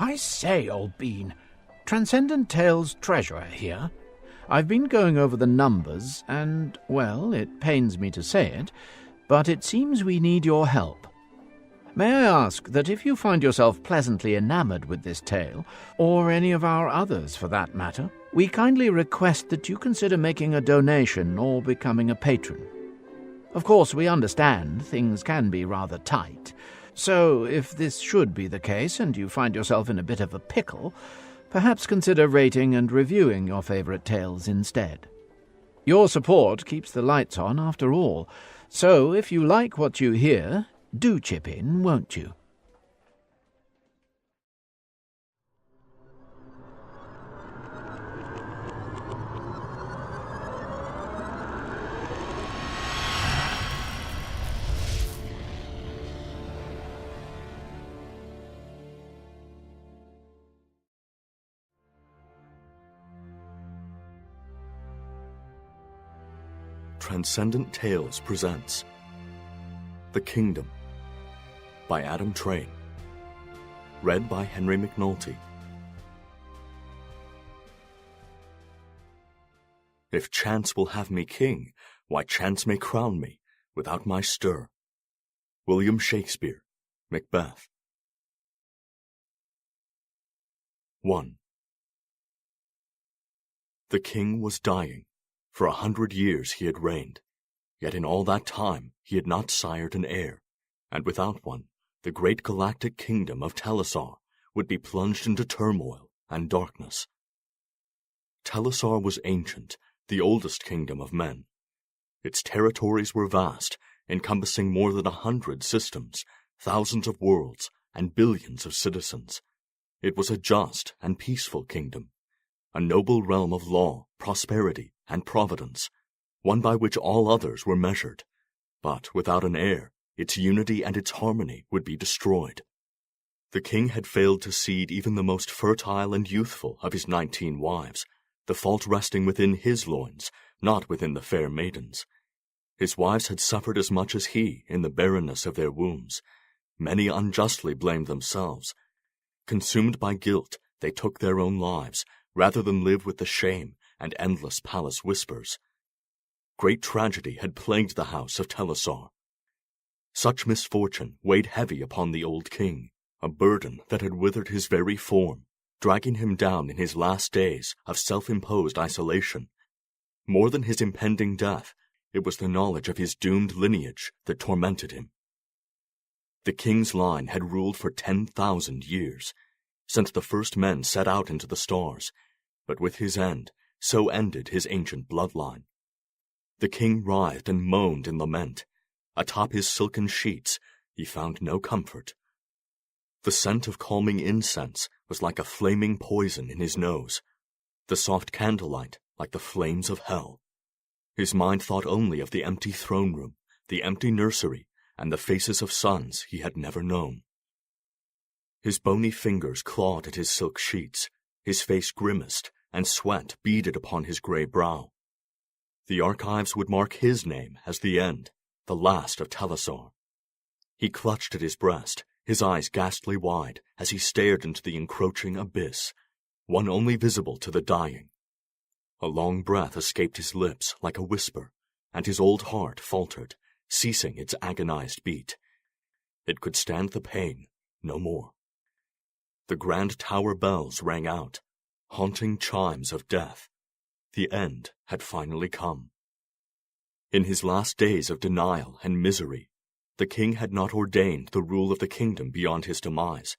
I say, old bean, Transcendent Tales treasurer here. I've been going over the numbers, and, well, it pains me to say it, but it seems we need your help. May I ask that if you find yourself pleasantly enamoured with this tale, or any of our others for that matter, we kindly request that you consider making a donation or becoming a patron. Of course, we understand things can be rather tight, so if this should be the case and you find yourself in a bit of a pickle, perhaps consider rating and reviewing your favourite tales instead. Your support keeps the lights on after all, so if you like what you hear, do chip in, won't you? Transcendent Tales presents The Kingdom by Adam Train. Read by Henry McNulty. If chance will have me king, why chance may crown me without my stir. William Shakespeare, Macbeth. 1. The king was dying. For 100 years he had reigned, yet in all that time he had not sired an heir, and without one, the great galactic kingdom of Telesar would be plunged into turmoil and darkness. Telesar was ancient, the oldest kingdom of men. Its territories were vast, encompassing more than 100 systems, thousands of worlds, and billions of citizens. It was a just and peaceful kingdom, a noble realm of law, prosperity, and providence, one by which all others were measured. But without an heir, its unity and its harmony would be destroyed. The king had failed to seed even the most fertile and youthful of his 19 wives, the fault resting within his loins, not within the fair maidens. His wives had suffered as much as he in the barrenness of their wombs. Many unjustly blamed themselves. Consumed by guilt, they took their own lives, rather than live with the shame and endless palace whispers. Great tragedy had plagued the house of Telesar. Such misfortune weighed heavy upon the old king, a burden that had withered his very form, dragging him down in his last days of self-imposed isolation. More than his impending death, it was the knowledge of his doomed lineage that tormented him. The king's line had ruled for 10,000 years, since the first men set out into the stars, but with his end, so ended his ancient bloodline. The king writhed and moaned in lament. Atop his silken sheets, he found no comfort. The scent of calming incense was like a flaming poison in his nose, the soft candlelight like the flames of hell. His mind thought only of the empty throne room, the empty nursery, and the faces of sons he had never known. His bony fingers clawed at his silk sheets, his face grimaced, and sweat beaded upon his grey brow. The archives would mark his name as the end, the last of Telesar. He clutched at his breast, his eyes ghastly wide, as he stared into the encroaching abyss, one only visible to the dying. A long breath escaped his lips like a whisper, and his old heart faltered, ceasing its agonized beat. It could stand the pain no more. The grand tower bells rang out, haunting chimes of death. The end had finally come. In his last days of denial and misery, the king had not ordained the rule of the kingdom beyond his demise,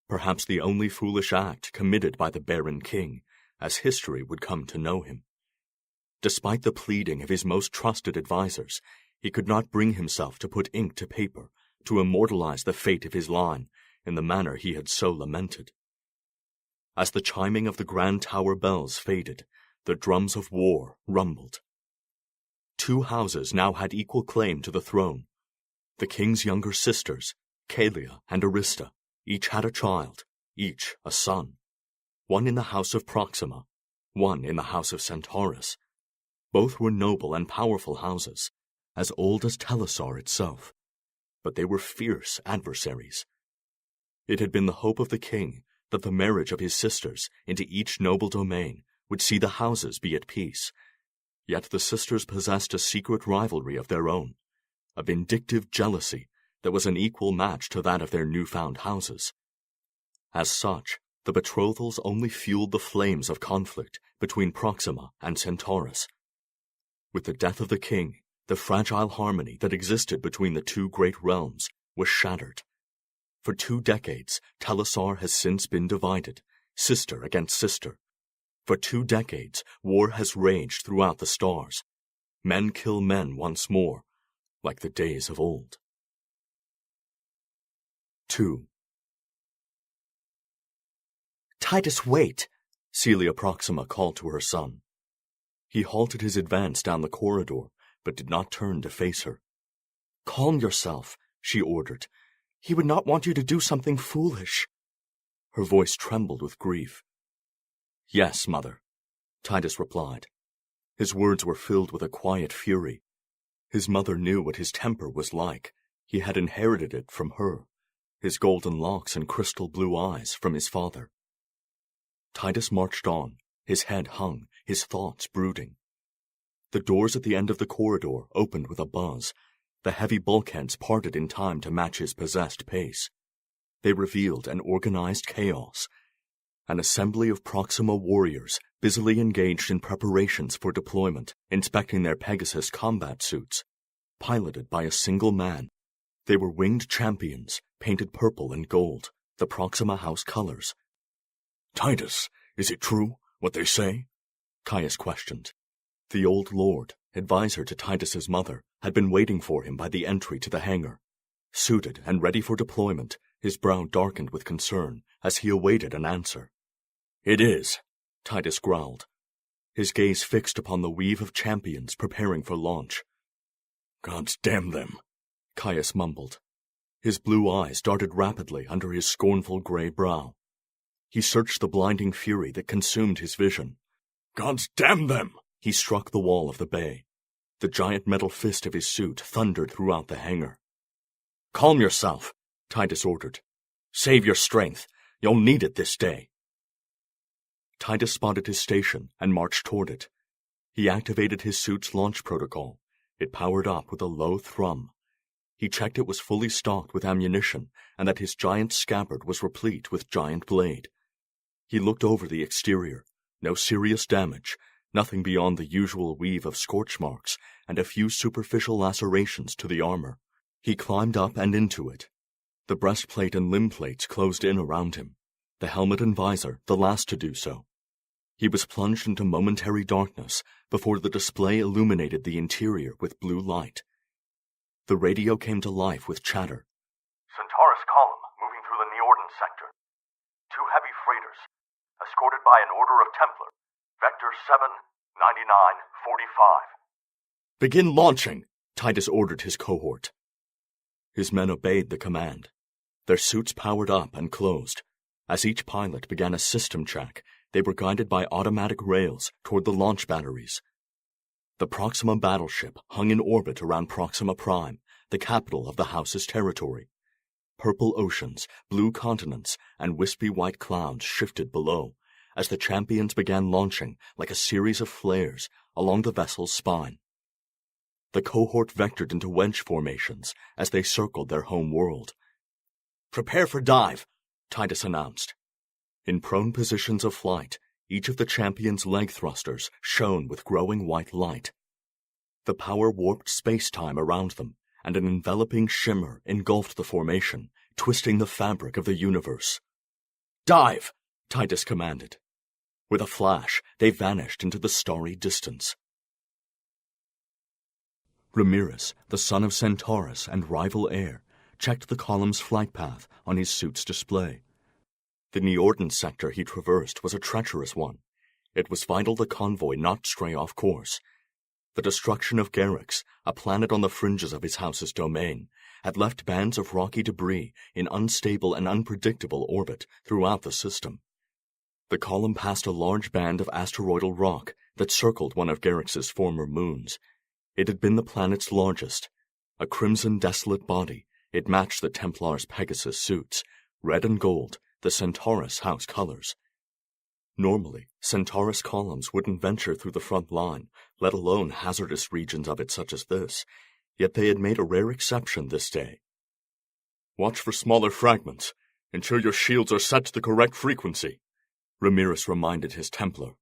perhaps the only foolish act committed by the barren king, as history would come to know him. Despite the pleading of his most trusted advisers, he could not bring himself to put ink to paper to immortalize the fate of his line in the manner he had so lamented. As the chiming of the grand tower bells faded, the drums of war rumbled. 2 houses now had equal claim to the throne. The king's younger sisters, Kalia and Arista, each had a child, each a son. One in the house of Proxima, one in the house of Centaurus. Both were noble and powerful houses, as old as Telesar itself, but they were fierce adversaries. It had been the hope of the king that the marriage of his sisters into each noble domain would see the houses be at peace. Yet the sisters possessed a secret rivalry of their own, a vindictive jealousy that was an equal match to that of their newfound houses. As such, the betrothals only fueled the flames of conflict between Proxima and Centaurus. With the death of the king, the fragile harmony that existed between the two great realms was shattered. For 2 decades, Telesar has since been divided, sister against sister. For 2 decades, war has raged throughout the stars. Men kill men once more, like the days of old. 2. "Titus, wait!" Celia Proxima called to her son. He halted his advance down the corridor, but did not turn to face her. "Calm yourself," she ordered. "He would not want you to do something foolish." Her voice trembled with grief. "Yes, mother," Titus replied. His words were filled with a quiet fury. His mother knew what his temper was like. He had inherited it from her, his golden locks and crystal blue eyes from his father. Titus marched on, his head hung, his thoughts brooding. The doors at the end of the corridor opened with a buzz. The heavy bulkheads parted in time to match his possessed pace. They revealed an organized chaos. An assembly of Proxima warriors busily engaged in preparations for deployment, inspecting their Pegasus combat suits. Piloted by a single man, they were winged champions, painted purple and gold, the Proxima House colors. "Titus, is it true, what they say?" Caius questioned. The old lord, advisor to Titus's mother, had been waiting for him by the entry to the hangar. Suited and ready for deployment, his brow darkened with concern as he awaited an answer. "It is," Titus growled, his gaze fixed upon the weave of champions preparing for launch. "Gods damn them," Caius mumbled. His blue eyes darted rapidly under his scornful gray brow. He searched the blinding fury that consumed his vision. "Gods damn them!" He struck the wall of the bay. The giant metal fist of his suit thundered throughout the hangar. "Calm yourself," Titus ordered. "Save your strength. You'll need it this day." Titus spotted his station and marched toward it. He activated his suit's launch protocol. It powered up with a low thrum. He checked it was fully stocked with ammunition and that his giant scabbard was replete with giant blade. He looked over the exterior. No serious damage, nothing beyond the usual weave of scorch marks and a few superficial lacerations to the armor. He climbed up and into it. The breastplate and limb plates closed in around him, the helmet and visor the last to do so. He was plunged into momentary darkness before the display illuminated the interior with blue light. The radio came to life with chatter. "Centaurus column moving through the Neorden sector. 2 heavy freighters, escorted by an order of Templar. Vector 79945. "Begin launching," Titus ordered his cohort. His men obeyed the command. Their suits powered up and closed. As each pilot began a system check, they were guided by automatic rails toward the launch batteries. The Proxima battleship hung in orbit around Proxima Prime, the capital of the House's territory. Purple oceans, blue continents, and wispy white clouds shifted below, as the champions began launching like a series of flares along the vessel's spine. The cohort vectored into wedge formations as they circled their home world. "Prepare for dive," Titus announced. In prone positions of flight, each of the champions' leg thrusters shone with growing white light. The power warped space-time around them, and an enveloping shimmer engulfed the formation, twisting the fabric of the universe. "Dive!" Titus commanded. With a flash, they vanished into the starry distance. Ramirez, the son of Centaurus and rival heir, checked the column's flight path on his suit's display. The Neorden sector he traversed was a treacherous one. It was vital the convoy not stray off course. The destruction of Garrix, a planet on the fringes of his house's domain, had left bands of rocky debris in unstable and unpredictable orbit throughout the system. The column passed a large band of asteroidal rock that circled one of Garrix's former moons. It had been the planet's largest. A crimson desolate body, it matched the Templar's Pegasus suits, red and gold, the Centaurus house colors. Normally, Centaurus columns wouldn't venture through the front line, let alone hazardous regions of it such as this, yet they had made a rare exception this day. "Watch for smaller fragments. Ensure your shields are set to the correct frequency," Ramirez reminded his Templar.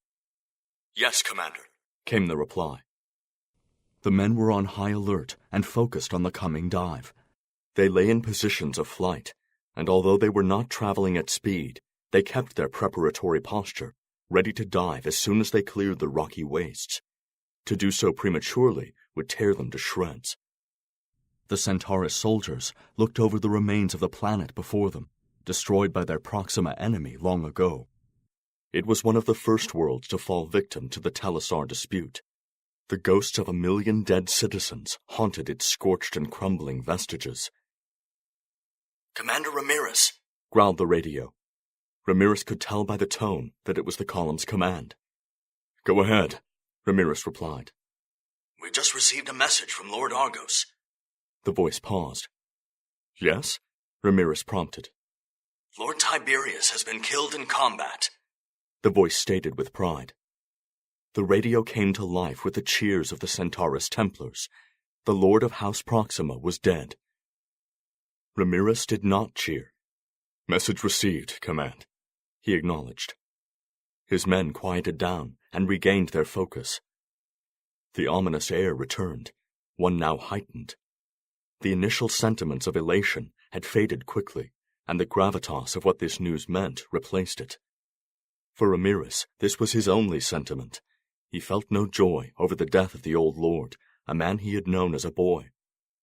"Yes, Commander," came the reply. The men were on high alert and focused on the coming dive. They lay in positions of flight, and although they were not traveling at speed, they kept their preparatory posture, ready to dive as soon as they cleared the rocky wastes. To do so prematurely would tear them to shreds. The Centaurus soldiers looked over the remains of the planet before them, destroyed by their Proxima enemy long ago. It was one of the first worlds to fall victim to the Telesar dispute. The ghosts of 1,000,000 dead citizens haunted its scorched and crumbling vestiges. "Commander Ramirez," growled the radio. Ramirez could tell by the tone that it was the column's command. "Go ahead," Ramirez replied. "We just received a message from Lord Argos." The voice paused. "Yes?" Ramirez prompted. "Lord Tiberius has been killed in combat," the voice stated with pride. The radio came to life with the cheers of the Centaurus Templars. The Lord of House Proxima was dead. Ramirez did not cheer. "Message received, Command," he acknowledged. His men quieted down and regained their focus. The ominous air returned, one now heightened. The initial sentiments of elation had faded quickly, and the gravitas of what this news meant replaced it. For Ramirez, this was his only sentiment. He felt no joy over the death of the old lord, a man he had known as a boy.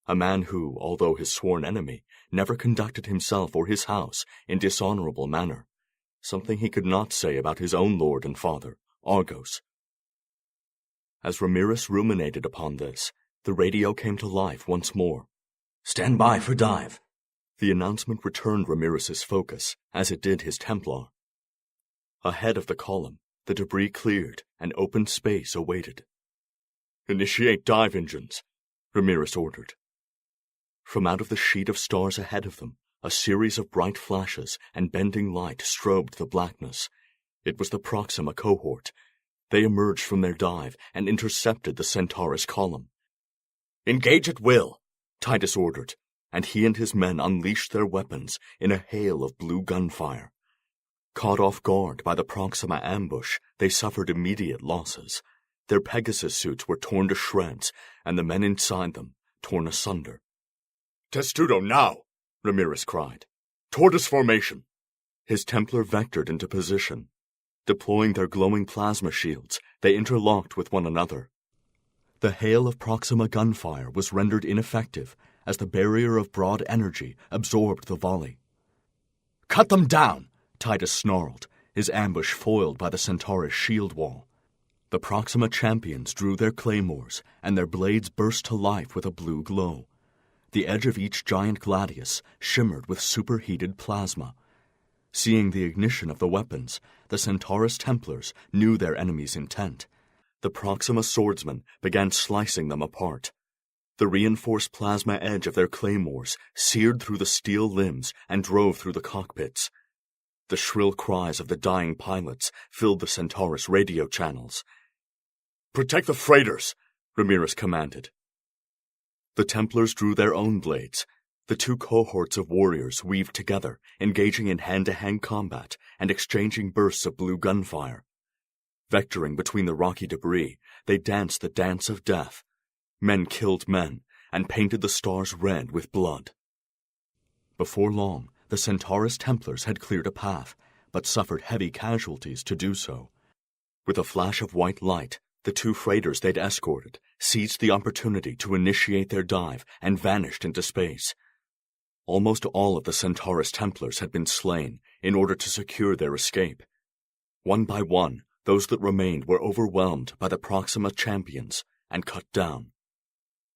A man who, although his sworn enemy, never conducted himself or his house in dishonorable manner, something he could not say about his own lord and father, Argos. As Ramirez ruminated upon this, the radio came to life once more. "Stand by for dive." The announcement returned Ramirez's focus, as it did his Templar. Ahead of the column, the debris cleared and open space awaited. "Initiate dive engines," Ramirez ordered. From out of the sheet of stars ahead of them, a series of bright flashes and bending light strobed the blackness. It was the Proxima cohort. They emerged from their dive and intercepted the Centaurus column. "Engage at will," Titus ordered, and he and his men unleashed their weapons in a hail of blue gunfire. Caught off guard by the Proxima ambush, they suffered immediate losses. Their Pegasus suits were torn to shreds, and the men inside them torn asunder. "Testudo now!" Ramirez cried. "Tortoise formation!" His Templar vectored into position. Deploying their glowing plasma shields, they interlocked with one another. The hail of Proxima gunfire was rendered ineffective as the barrier of broad energy absorbed the volley. "Cut them down!" Titus snarled, his ambush foiled by the Centaurus shield wall. The Proxima champions drew their claymores, and their blades burst to life with a blue glow. The edge of each giant gladius shimmered with superheated plasma. Seeing the ignition of the weapons, the Centaurus Templars knew their enemy's intent. The Proxima swordsmen began slicing them apart. The reinforced plasma edge of their claymores seared through the steel limbs and drove through the cockpits. The shrill cries of the dying pilots filled the Centaurus radio channels. "Protect the freighters," Ramirez commanded. The Templars drew their own blades. The two cohorts of warriors weaved together, engaging in hand-to-hand combat and exchanging bursts of blue gunfire. Vectoring between the rocky debris, they danced the dance of death. Men killed men and painted the stars red with blood. Before long, the Centaurus Templars had cleared a path, but suffered heavy casualties to do so. With a flash of white light, the two freighters they'd escorted seized the opportunity to initiate their dive and vanished into space. Almost all of the Centaurus Templars had been slain in order to secure their escape. One by one, those that remained were overwhelmed by the Proxima champions and cut down.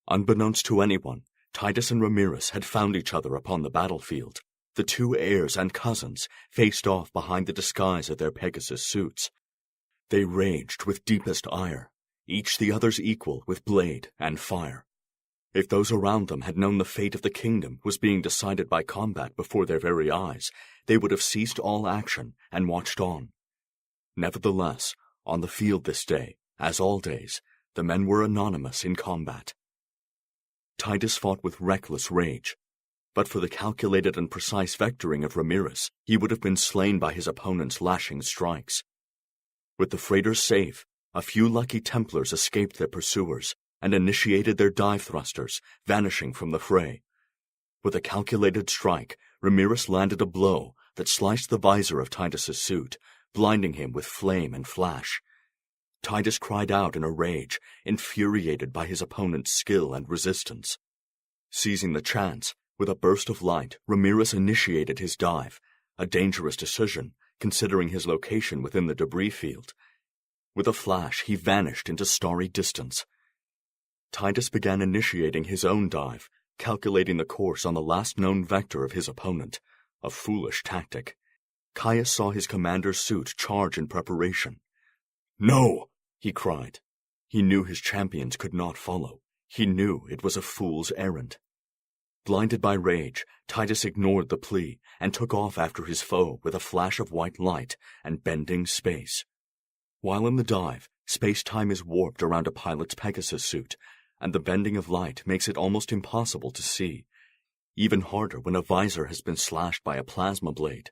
Unbeknownst to anyone, Titus and Ramirez had found each other upon the battlefield. The two heirs and cousins faced off behind the disguise of their Pegasus suits. They raged with deepest ire, each the other's equal with blade and fire. If those around them had known the fate of the kingdom was being decided by combat before their very eyes, they would have ceased all action and watched on. Nevertheless, on the field this day, as all days, the men were anonymous in combat. Titus fought with reckless rage. But for the calculated and precise vectoring of Ramirez, he would have been slain by his opponent's lashing strikes. With the freighters safe, a few lucky Templars escaped their pursuers and initiated their dive thrusters, vanishing from the fray. With a calculated strike, Ramirez landed a blow that sliced the visor of Titus's suit, blinding him with flame and flash. Titus cried out in a rage, infuriated by his opponent's skill and resistance. Seizing the chance, with a burst of light, Ramirez initiated his dive, a dangerous decision, considering his location within the debris field. With a flash, he vanished into starry distance. Titus began initiating his own dive, calculating the course on the last known vector of his opponent, a foolish tactic. Caius saw his commander's suit charge in preparation. "No!" he cried. He knew his champions could not follow. He knew it was a fool's errand. Blinded by rage, Titus ignored the plea and took off after his foe with a flash of white light and bending space. While in the dive, space-time is warped around a pilot's Pegasus suit, and the bending of light makes it almost impossible to see. Even harder when a visor has been slashed by a plasma blade.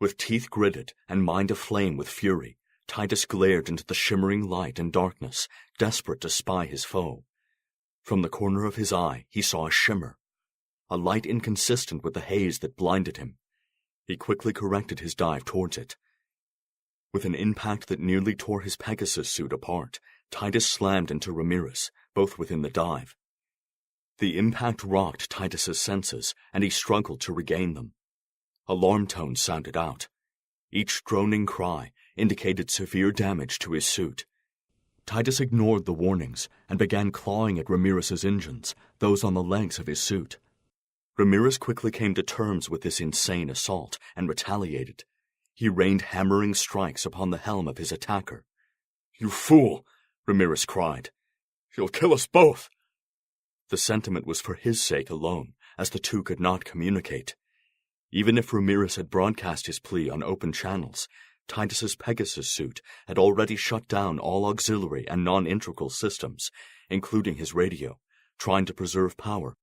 With teeth gritted and mind aflame with fury, Titus glared into the shimmering light and darkness, desperate to spy his foe. From the corner of his eye, he saw a shimmer, a light inconsistent with the haze that blinded him. He quickly corrected his dive towards it. With an impact that nearly tore his Pegasus suit apart, Titus slammed into Ramirez, both within the dive. The impact rocked Titus's senses, and he struggled to regain them. Alarm tones sounded out. Each droning cry indicated severe damage to his suit. Titus ignored the warnings and began clawing at Ramirez's engines, those on the legs of his suit. Ramirez quickly came to terms with this insane assault and retaliated. He rained hammering strikes upon the helm of his attacker. "You fool!" Ramirez cried. "You'll kill us both!" The sentiment was for his sake alone, as the two could not communicate. Even if Ramirez had broadcast his plea on open channels, Titus's Pegasus suit had already shut down all auxiliary and non-integral systems, including his radio, trying to preserve power.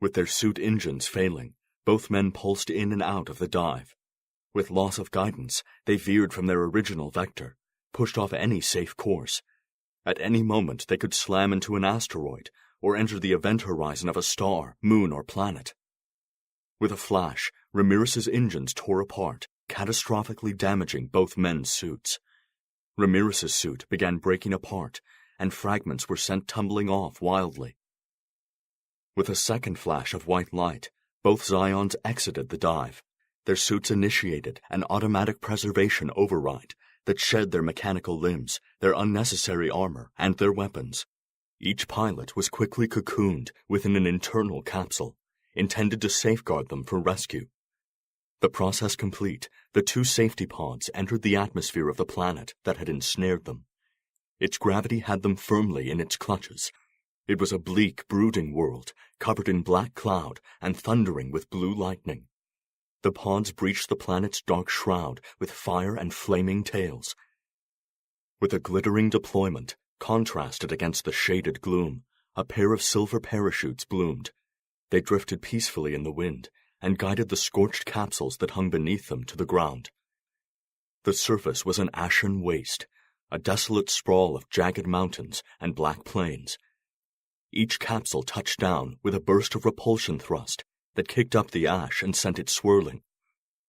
With their suit engines failing, both men pulsed in and out of the dive. With loss of guidance, they veered from their original vector, pushed off any safe course. At any moment they could slam into an asteroid or enter the event horizon of a star, moon, or planet. With a flash, Ramirez's engines tore apart, catastrophically damaging both men's suits. Ramirez's suit began breaking apart, and fragments were sent tumbling off wildly. With a second flash of white light, both scions exited the dive. Their suits initiated an automatic preservation override that shed their mechanical limbs, their unnecessary armor, and their weapons. Each pilot was quickly cocooned within an internal capsule, intended to safeguard them for rescue. The process complete, the two safety pods entered the atmosphere of the planet that had ensnared them. Its gravity had them firmly in its clutches. It was a bleak, brooding world, covered in black cloud and thundering with blue lightning. The pods breached the planet's dark shroud with fire and flaming tails. With a glittering deployment, contrasted against the shaded gloom, a pair of silver parachutes bloomed. They drifted peacefully in the wind and guided the scorched capsules that hung beneath them to the ground. The surface was an ashen waste, a desolate sprawl of jagged mountains and black plains. Each capsule touched down with a burst of repulsion thrust that kicked up the ash and sent it swirling.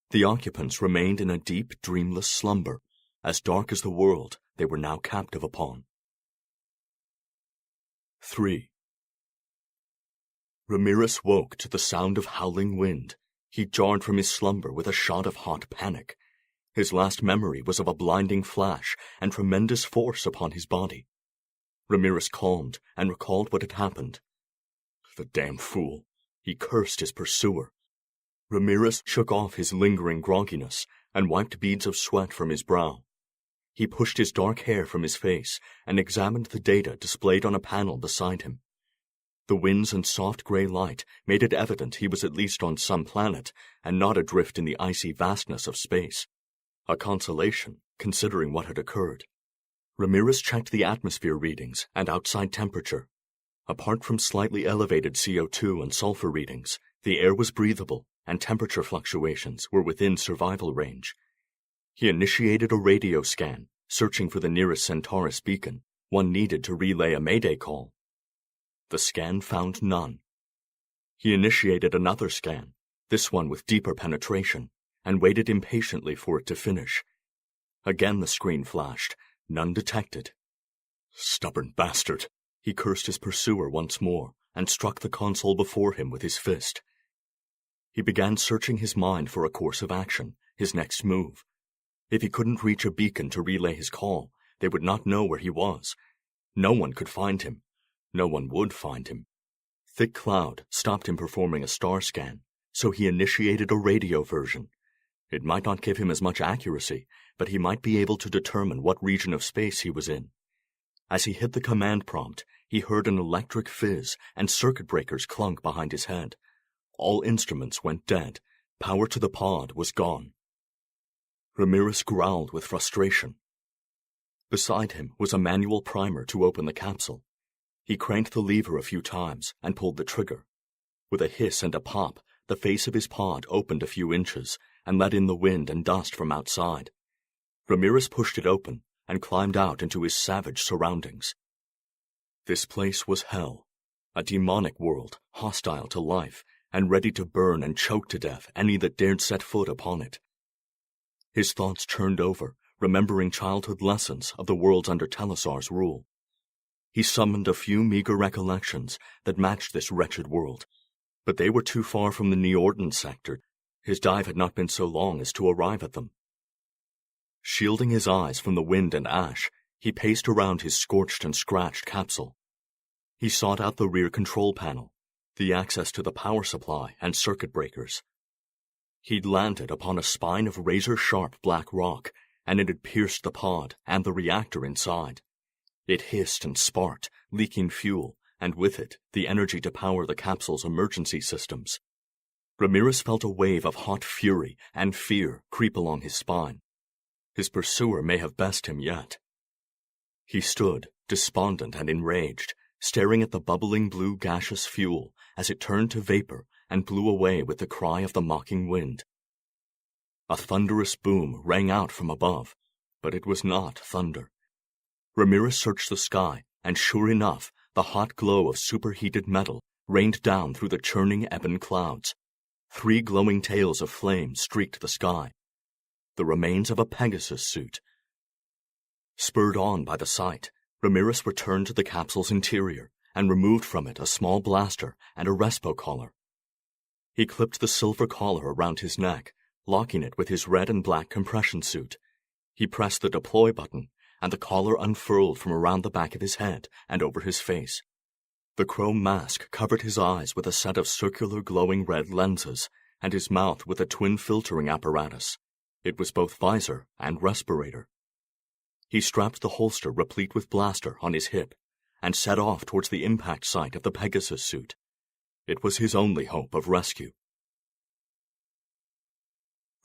The occupants remained in a deep, dreamless slumber, as dark as the world they were now captive upon. 3. Ramirez woke to the sound of howling wind. He jarred from his slumber with a shot of hot panic. His last memory was of a blinding flash and tremendous force upon his body. Ramirez calmed and recalled what had happened. The damn fool! He cursed his pursuer. Ramirez shook off his lingering grogginess and wiped beads of sweat from his brow. He pushed his dark hair from his face and examined the data displayed on a panel beside him. The winds and soft gray light made it evident he was at least on some planet and not adrift in the icy vastness of space. A consolation, considering what had occurred. Ramirez checked the atmosphere readings and outside temperature. Apart from slightly elevated CO2 and sulfur readings, the air was breathable and temperature fluctuations were within survival range. He initiated a radio scan, searching for the nearest Centaurus beacon, one needed to relay a Mayday call. The scan found none. He initiated another scan, this one with deeper penetration, and waited impatiently for it to finish. Again the screen flashed, none detected. Stubborn bastard! He cursed his pursuer once more and struck the console before him with his fist. He began searching his mind for a course of action, his next move. If he couldn't reach a beacon to relay his call, they would not know where he was. No one could find him. No one would find him. Thick cloud stopped him performing a star scan, so he initiated a radio version. It might not give him as much accuracy, but he might be able to determine what region of space he was in. As he hit the command prompt, he heard an electric fizz and circuit breakers clunk behind his head. All instruments went dead. Power to the pod was gone. Ramirez growled with frustration. Beside him was a manual primer to open the capsule. He cranked the lever a few times and pulled the trigger. With a hiss and a pop, the face of his pod opened a few inches and let in the wind and dust from outside. Ramirez pushed it open and climbed out into his savage surroundings. This place was hell, a demonic world, hostile to life, and ready to burn and choke to death any that dared set foot upon it. His thoughts churned over, remembering childhood lessons of the worlds under Telesar's rule. He summoned a few meager recollections that matched this wretched world, but they were too far from the Neorden sector. His dive had not been so long as to arrive at them. Shielding his eyes from the wind and ash, he paced around his scorched and scratched capsule. He sought out the rear control panel, the access to the power supply and circuit breakers. He'd landed upon a spine of razor-sharp black rock, and it had pierced the pod and the reactor inside. It hissed and sparked, leaking fuel, and with it, the energy to power the capsule's emergency systems. Ramirez felt a wave of hot fury and fear creep along his spine. His pursuer may have best him yet. He stood, despondent and enraged, staring at the bubbling blue gaseous fuel as it turned to vapor and blew away with the cry of the mocking wind. A thunderous boom rang out from above, but it was not thunder. Ramirez searched the sky, and sure enough, the hot glow of superheated metal rained down through the churning ebon clouds. 3 glowing tails of flame streaked the sky. The remains of a Pegasus suit. Spurred on by the sight, Ramirez returned to the capsule's interior and removed from it a small blaster and a respo collar. He clipped the silver collar around his neck, locking it with his red and black compression suit. He pressed the deploy button, and the collar unfurled from around the back of his head and over his face. The chrome mask covered his eyes with a set of circular glowing red lenses, and his mouth with a twin filtering apparatus. It was both visor and respirator. He strapped the holster replete with blaster on his hip, and set off towards the impact site of the Pegasus suit. It was his only hope of rescue.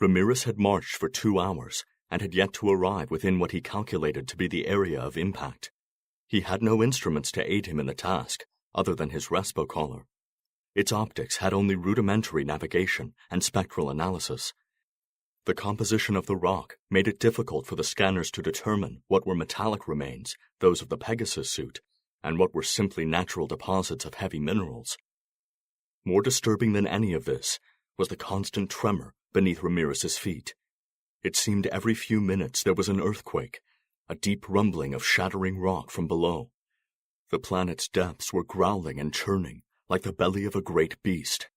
Ramirez had marched for 2 hours, and had yet to arrive within what he calculated to be the area of impact. He had no instruments to aid him in the task, other than his respo collar. Its optics had only rudimentary navigation and spectral analysis. The composition of the rock made it difficult for the scanners to determine what were metallic remains, those of the Pegasus suit, and what were simply natural deposits of heavy minerals. More disturbing than any of this was the constant tremor beneath Ramirez's feet. It seemed every few minutes there was an earthquake, a deep rumbling of shattering rock from below. The planet's depths were growling and churning, like the belly of a great beast.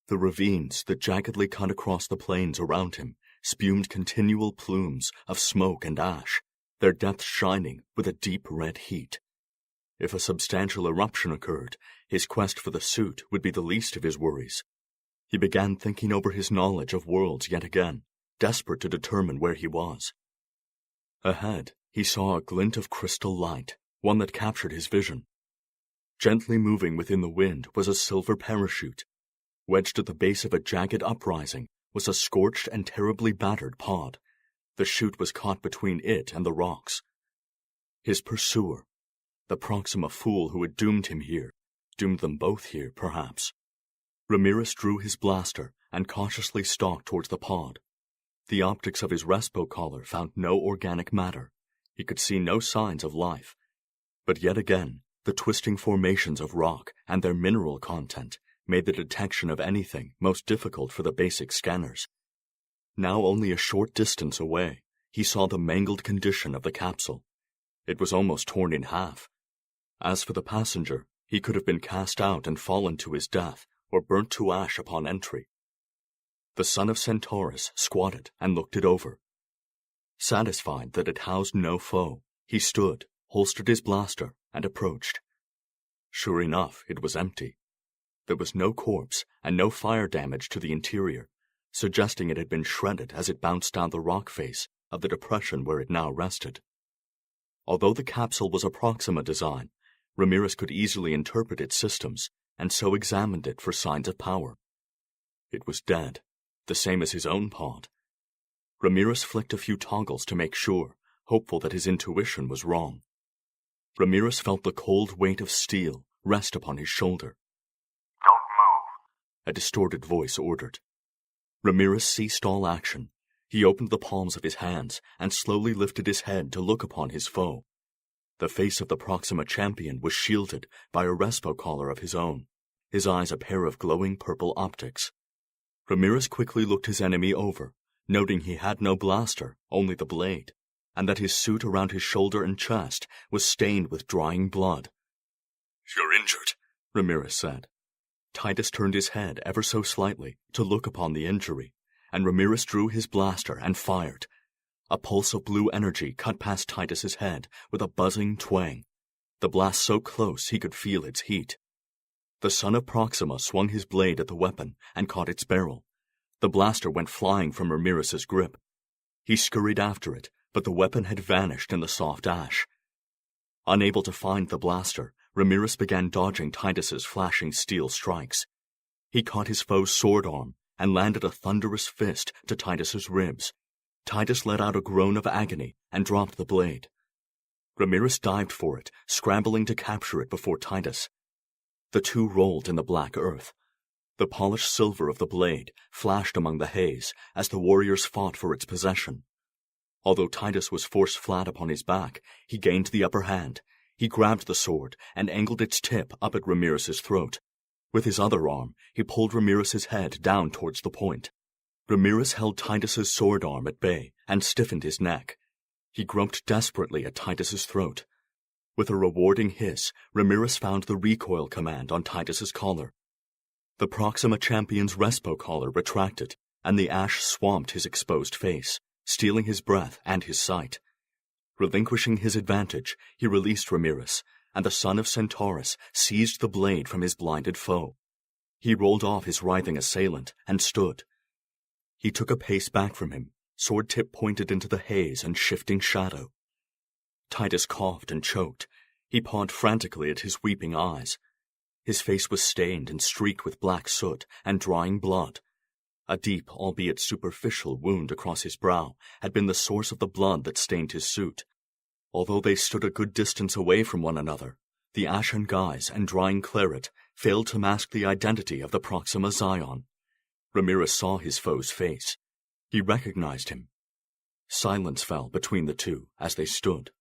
The ravines that jaggedly cut across the plains around him spumed continual plumes of smoke and ash, their depths shining with a deep red heat. If a substantial eruption occurred, his quest for the suit would be the least of his worries. He began thinking over his knowledge of worlds yet again, desperate to determine where he was. Ahead, he saw a glint of crystal light, one that captured his vision. Gently moving within the wind was a silver parachute. Wedged at the base of a jagged uprising was a scorched and terribly battered pod. The chute was caught between it and the rocks. His pursuer, the Proxima fool who had doomed him here, doomed them both here, perhaps. Ramirez drew his blaster and cautiously stalked towards the pod. The optics of his respo collar found no organic matter. He could see no signs of life. But yet again, the twisting formations of rock and their mineral content made the detection of anything most difficult for the basic scanners. Now only a short distance away, he saw the mangled condition of the capsule. It was almost torn in half. As for the passenger, he could have been cast out and fallen to his death, or burnt to ash upon entry. The son of Centaurus squatted and looked it over. Satisfied that it housed no foe, he stood, holstered his blaster, and approached. Sure enough, it was empty. There was no corpse and no fire damage to the interior, suggesting it had been shredded as it bounced down the rock face of the depression where it now rested. Although the capsule was a Proxima design, Ramirez could easily interpret its systems, and so examined it for signs of power. It was dead, the same as his own pod. Ramirez flicked a few toggles to make sure, hopeful that his intuition was wrong. Ramirez felt the cold weight of steel rest upon his shoulder. Don't move, A distorted voice ordered. Ramirez ceased all action. He opened the palms of his hands and slowly lifted his head to look upon his foe. The face of the Proxima champion was shielded by a respo collar of his own, his eyes a pair of glowing purple optics. Ramirez quickly looked his enemy over, noting he had no blaster, only the blade, and that his suit around his shoulder and chest was stained with drying blood. You're injured, Ramirez said. Titus turned his head ever so slightly to look upon the injury, and Ramirez drew his blaster and fired. A pulse of blue energy cut past Titus's head with a buzzing twang, the blast so close he could feel its heat. The son of Proxima swung his blade at the weapon and caught its barrel. The blaster went flying from Ramirez's grip. He scurried after it, but the weapon had vanished in the soft ash. Unable to find the blaster, Ramirez began dodging Titus's flashing steel strikes. He caught his foe's sword arm and landed a thunderous fist to Titus's ribs. Titus let out a groan of agony and dropped the blade. Ramirez dived for it, scrambling to capture it before Titus. The two rolled in the black earth. The polished silver of the blade flashed among the haze as the warriors fought for its possession. Although Titus was forced flat upon his back, he gained the upper hand. He grabbed the sword and angled its tip up at Ramirez's throat. With his other arm, he pulled Ramirez's head down towards the point. Ramirez held Titus's sword arm at bay and stiffened his neck. He groped desperately at Titus's throat. With a rewarding hiss, Ramirez found the recoil command on Titus's collar. The Proxima champion's respo collar retracted, and the ash swamped his exposed face, stealing his breath and his sight. Relinquishing his advantage, he released Ramirez, and the son of Centaurus seized the blade from his blinded foe. He rolled off his writhing assailant and stood. He took a pace back from him, sword tip pointed into the haze and shifting shadow. Titus coughed and choked. He pawed frantically at his weeping eyes. His face was stained and streaked with black soot and drying blood. A deep, albeit superficial, wound across his brow had been the source of the blood that stained his suit. Although they stood a good distance away from one another, the ashen guise and drying claret failed to mask the identity of the Proxima Zion. Ramirez saw his foe's face. He recognized him. Silence fell between the two as they stood.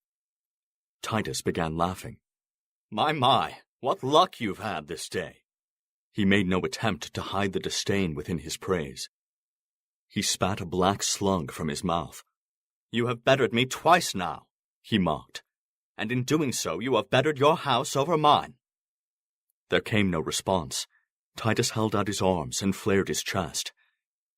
Titus began laughing. My, what luck you've had this day. He made no attempt to hide the disdain within his praise. He spat a black slug from his mouth. You have bettered me twice now, he mocked, and in doing so you have bettered your house over mine. There came no response. Titus held out his arms and flared his chest.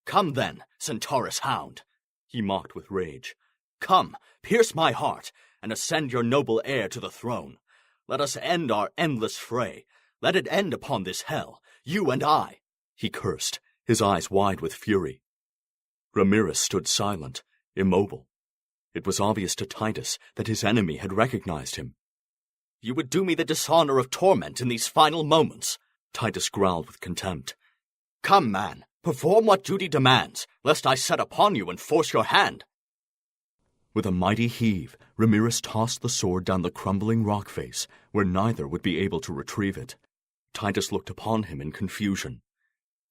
Come then, Centaurus hound, he mocked with rage. Come, pierce my heart, and ascend your noble heir to the throne. Let us end our endless fray. Let it end upon this hell, you and I, he cursed, his eyes wide with fury. Ramirez stood silent, immobile. It was obvious to Titus that his enemy had recognized him. You would do me the dishonor of torment in these final moments, Titus growled with contempt. Come, man, perform what duty demands, lest I set upon you and force your hand. With a mighty heave, Ramirez tossed the sword down the crumbling rock face, where neither would be able to retrieve it. Titus looked upon him in confusion.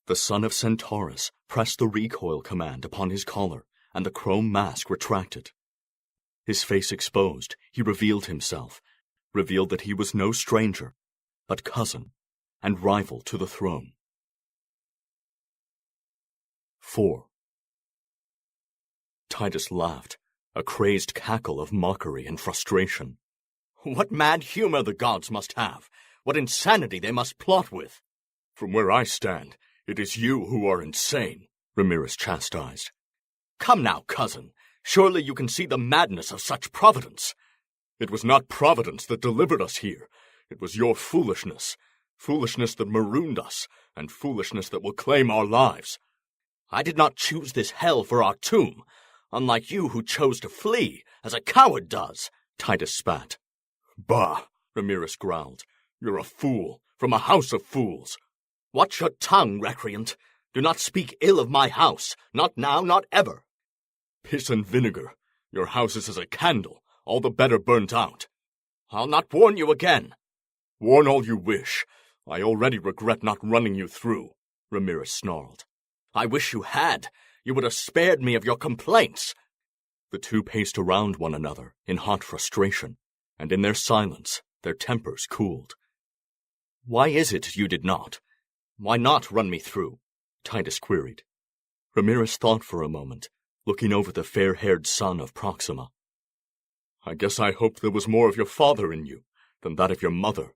The son of Centaurus pressed the recoil command upon his collar, and the chrome mask retracted. His face exposed, he revealed himself, revealed that he was no stranger, but cousin and rival to the throne. 4. Titus laughed, a crazed cackle of mockery and frustration. What mad humor the gods must have! What insanity they must plot with! From where I stand, it is you who are insane, Ramirez chastised. Come now, cousin. Surely you can see the madness of such providence. It was not providence that delivered us here. It was your foolishness. Foolishness that marooned us, and foolishness that will claim our lives. I did not choose this hell for our tomb, unlike you who chose to flee, as a coward does, Titus spat. Bah, Ramirez growled. You're a fool, from a house of fools. Watch your tongue, recreant. Do not speak ill of my house, not now, not ever. Piss and vinegar. Your house is as a candle, all the better burnt out. I'll not warn you again. Warn all you wish. I already regret not running you through, Ramirez snarled. I wish you had. You would have spared me of your complaints. The two paced around one another in hot frustration, and in their silence their tempers cooled. Why is it you did not? Why not run me through? Titus queried. Ramirez thought for a moment, looking over the fair-haired son of Proxima. I guess I hoped there was more of your father in you than that of your mother.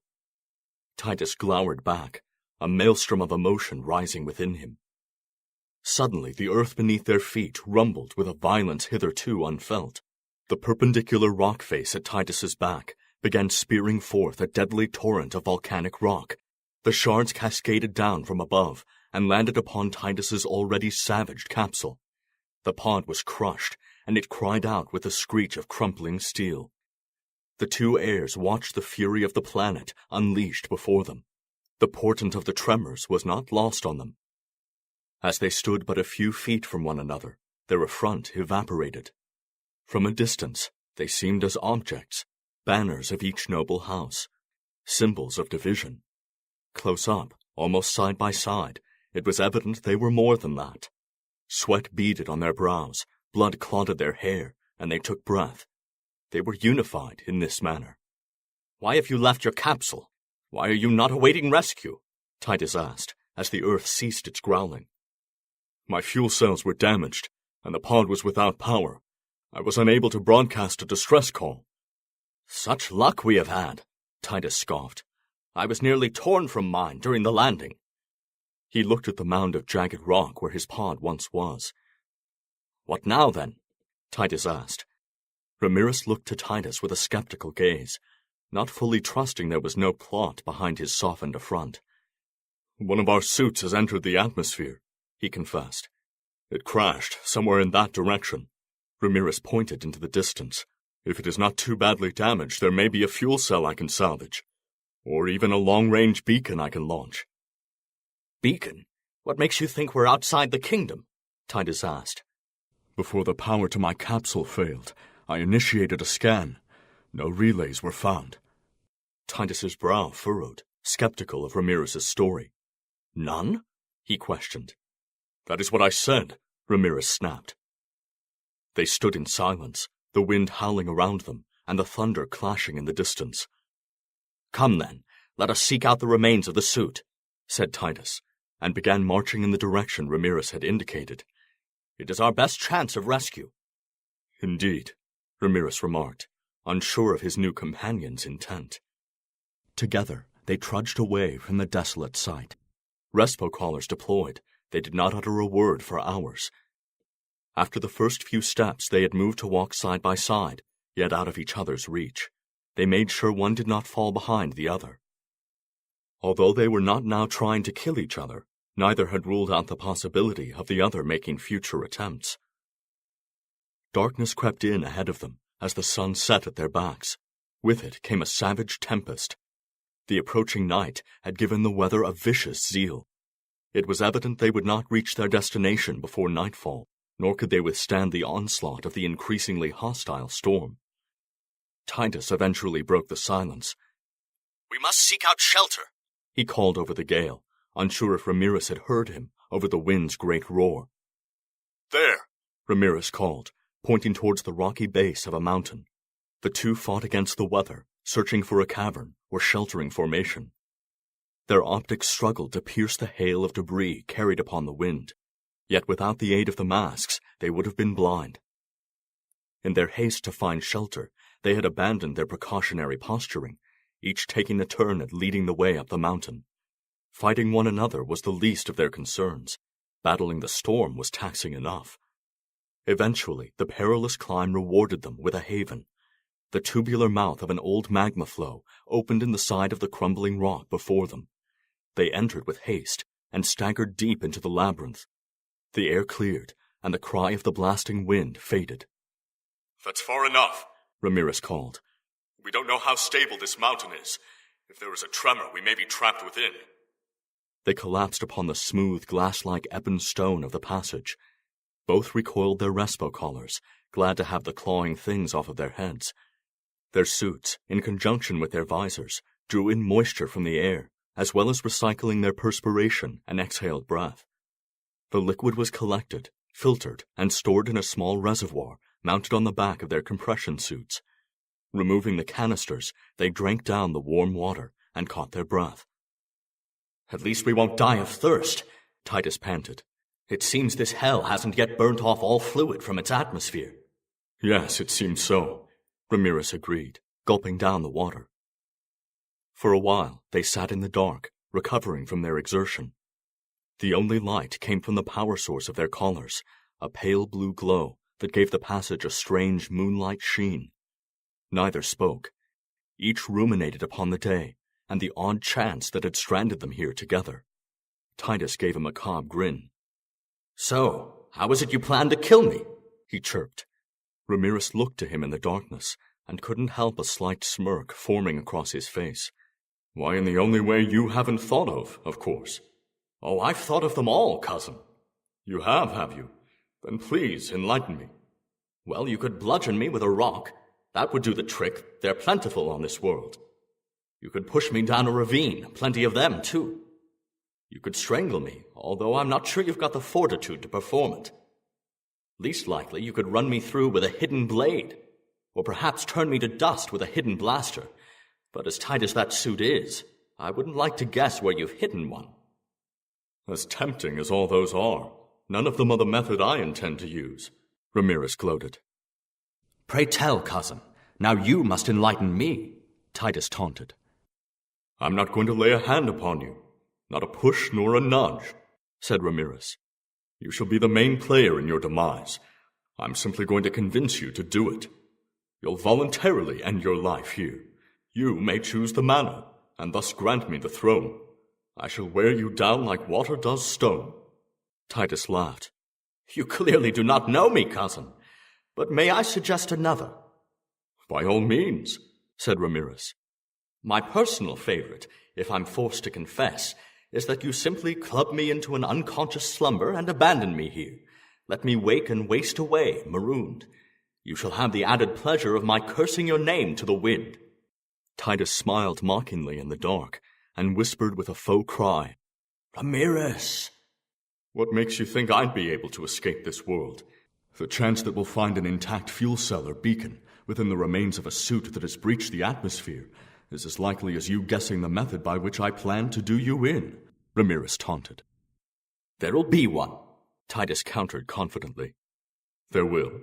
Titus glowered back, a maelstrom of emotion rising within him. Suddenly the earth beneath their feet rumbled with a violence hitherto unfelt. The perpendicular rock face at Titus's back began spearing forth a deadly torrent of volcanic rock. The shards cascaded down from above and landed upon Titus's already savaged capsule. The pod was crushed, and it cried out with a screech of crumpling steel. The two heirs watched the fury of the planet unleashed before them. The portent of the tremors was not lost on them. As they stood but a few feet from one another, their affront evaporated. From a distance, they seemed as objects, banners of each noble house, symbols of division. Close up, almost side by side, it was evident they were more than that. Sweat beaded on their brows, blood clotted their hair, and they took breath. They were unified in this manner. Why have you left your capsule? Why are you not awaiting rescue? Titus asked, as the earth ceased its growling. My fuel cells were damaged, and the pod was without power. I was unable to broadcast a distress call. Such luck we have had, Titus scoffed. I was nearly torn from mine during the landing. He looked at the mound of jagged rock where his pod once was. What now, then? Titus asked. Ramirez looked to Titus with a skeptical gaze, not fully trusting there was no plot behind his softened affront. One of our suits has entered the atmosphere, he confessed. It crashed somewhere in that direction. Ramirez pointed into the distance. If it is not too badly damaged, there may be a fuel cell I can salvage, or even a long-range beacon I can launch. Beacon? What makes you think we're outside the kingdom? Titus asked. Before the power to my capsule failed, I initiated a scan. No relays were found. Titus's brow furrowed, skeptical of Ramirez's story. None? He questioned. That is what I said, Ramirez snapped. They stood in silence, the wind howling around them, and the thunder clashing in the distance. Come then, let us seek out the remains of the suit, said Titus, and began marching in the direction Ramirez had indicated. It is our best chance of rescue. Indeed, Ramirez remarked, unsure of his new companion's intent. Together, they trudged away from the desolate site. Respo collars deployed, they did not utter a word for hours. After the first few steps, they had moved to walk side by side, yet out of each other's reach. They made sure one did not fall behind the other. Although they were not now trying to kill each other, neither had ruled out the possibility of the other making future attempts. Darkness crept in ahead of them as the sun set at their backs. With it came a savage tempest. The approaching night had given the weather a vicious zeal. It was evident they would not reach their destination before nightfall, nor could they withstand the onslaught of the increasingly hostile storm. Titus eventually broke the silence. "We must seek out shelter," he called over the gale, unsure if Ramirez had heard him over the wind's great roar. "There," Ramirez called, pointing towards the rocky base of a mountain. The two fought against the weather, searching for a cavern or sheltering formation. Their optics struggled to pierce the hail of debris carried upon the wind, yet without the aid of the masks they would have been blind. In their haste to find shelter, they had abandoned their precautionary posturing, each taking a turn at leading the way up the mountain. Fighting one another was the least of their concerns. Battling the storm was taxing enough. Eventually, the perilous climb rewarded them with a haven. The tubular mouth of an old magma flow opened in the side of the crumbling rock before them. They entered with haste and staggered deep into the labyrinth. The air cleared, and the cry of the blasting wind faded. "That's far enough," Ramirez called. "We don't know how stable this mountain is. If there is a tremor, we may be trapped within." They collapsed upon the smooth, glass-like ebon stone of the passage. Both recoiled their respo collars, glad to have the clawing things off of their heads. Their suits, in conjunction with their visors, drew in moisture from the air, as well as recycling their perspiration and exhaled breath. The liquid was collected, filtered, and stored in a small reservoir mounted on the back of their compression suits. Removing the canisters, they drank down the warm water and caught their breath. "At least we won't die of thirst," Titus panted. "It seems this hell hasn't yet burnt off all fluid from its atmosphere." "Yes, it seems so," Ramirez agreed, gulping down the water. For a while, they sat in the dark, recovering from their exertion. The only light came from the power source of their collars, a pale blue glow that gave the passage a strange moonlight sheen. Neither spoke. Each ruminated upon the day and the odd chance that had stranded them here together. Titus gave a macabre grin. "So, how is it you plan to kill me?" he chirped. Ramirez looked to him in the darkness and couldn't help a slight smirk forming across his face. "Why, in the only way you haven't thought of course." "Oh, I've thought of them all, cousin." "You have you? Then please enlighten me." "Well, you could bludgeon me with a rock. That would do the trick. They're plentiful on this world. You could push me down a ravine. Plenty of them, too. You could strangle me, although I'm not sure you've got the fortitude to perform it. Least likely, you could run me through with a hidden blade, or perhaps turn me to dust with a hidden blaster. But as tight as that suit is, I wouldn't like to guess where you've hidden one." "As tempting as all those are, none of them are the method I intend to use," Ramirez gloated. "Pray tell, cousin. Now you must enlighten me," Titus taunted. "I'm not going to lay a hand upon you. Not a push nor a nudge," said Ramirez. "You shall be the main player in your demise. I'm simply going to convince you to do it. You'll voluntarily end your life here. You may choose the manner, and thus grant me the throne. I shall wear you down like water does stone." Titus laughed. "You clearly do not know me, cousin. But may I suggest another?" "By all means," said Ramirez. "My personal favorite, if I'm forced to confess, is that you simply club me into an unconscious slumber and abandon me here. Let me wake and waste away, marooned. You shall have the added pleasure of my cursing your name to the wind." Titus smiled mockingly in the dark and whispered with a faux cry, "Ramirez!" "What makes you think I'd be able to escape this world? The chance that we'll find an intact fuel cell or beacon within the remains of a suit that has breached the atmosphere is as likely as you guessing the method by which I plan to do you in," Ramirez taunted. "There'll be one," Titus countered confidently. "There will."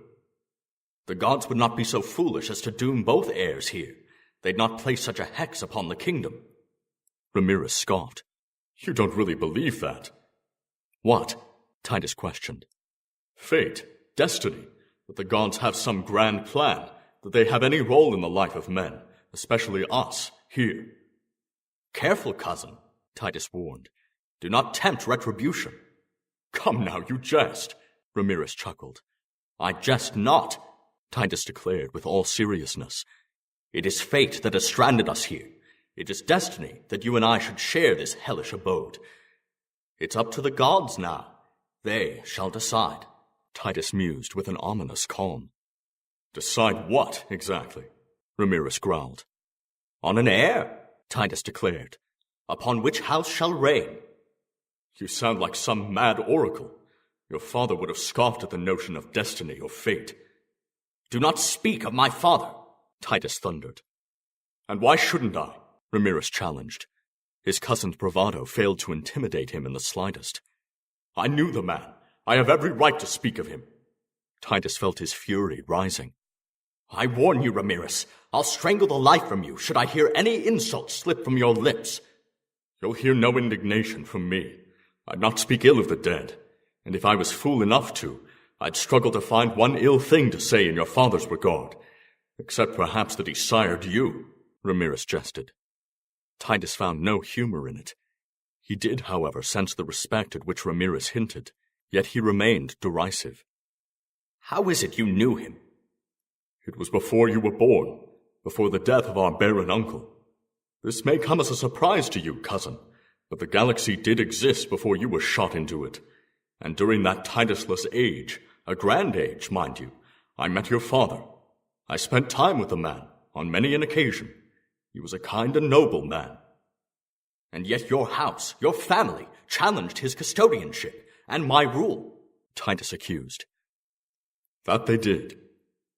"The gods would not be so foolish as to doom both heirs here. They'd not place such a hex upon the kingdom." Ramirez scoffed. "You don't really believe that?" "What?" Titus questioned. "Fate, destiny, that the gods have some grand plan, that they have any role in the life of men, especially us, here." "Careful, cousin," Titus warned. "Do not tempt retribution." "Come now, you jest," Ramirez chuckled. "I jest not," Titus declared with all seriousness. It is fate that has stranded us here. It is destiny that you and I should share this hellish abode. It's up to the gods now. They shall decide. Titus mused with an ominous calm. Decide what, exactly? Ramirez growled. On an heir, Titus declared, upon which house shall reign. You sound like some mad oracle. Your father would have scoffed at the notion of destiny or fate. Do not speak of my father, Titus thundered. And why shouldn't I? Ramirez challenged. His cousin's bravado failed to intimidate him in the slightest. I knew the man. I have every right to speak of him. Titus felt his fury rising. I warn you, Ramirez. I'll strangle the life from you should I hear any insult slip from your lips. You'll hear no indignation from me. I'd not speak ill of the dead, and if I was fool enough to, I'd struggle to find one ill thing to say in your father's regard, except perhaps that he sired you, Ramirez jested. Titus found no humor in it. He did, however, sense the respect at which Ramirez hinted, yet he remained derisive. How is it you knew him? It was before you were born, before the death of our barren uncle. This may come as a surprise to you, cousin, but the galaxy did exist before you were shot into it. And during that Titusless age, a grand age, mind you, I met your father. I spent time with the man, on many an occasion. He was a kind and noble man. And yet your house, your family, challenged his custodianship and my rule, Titus accused. That they did,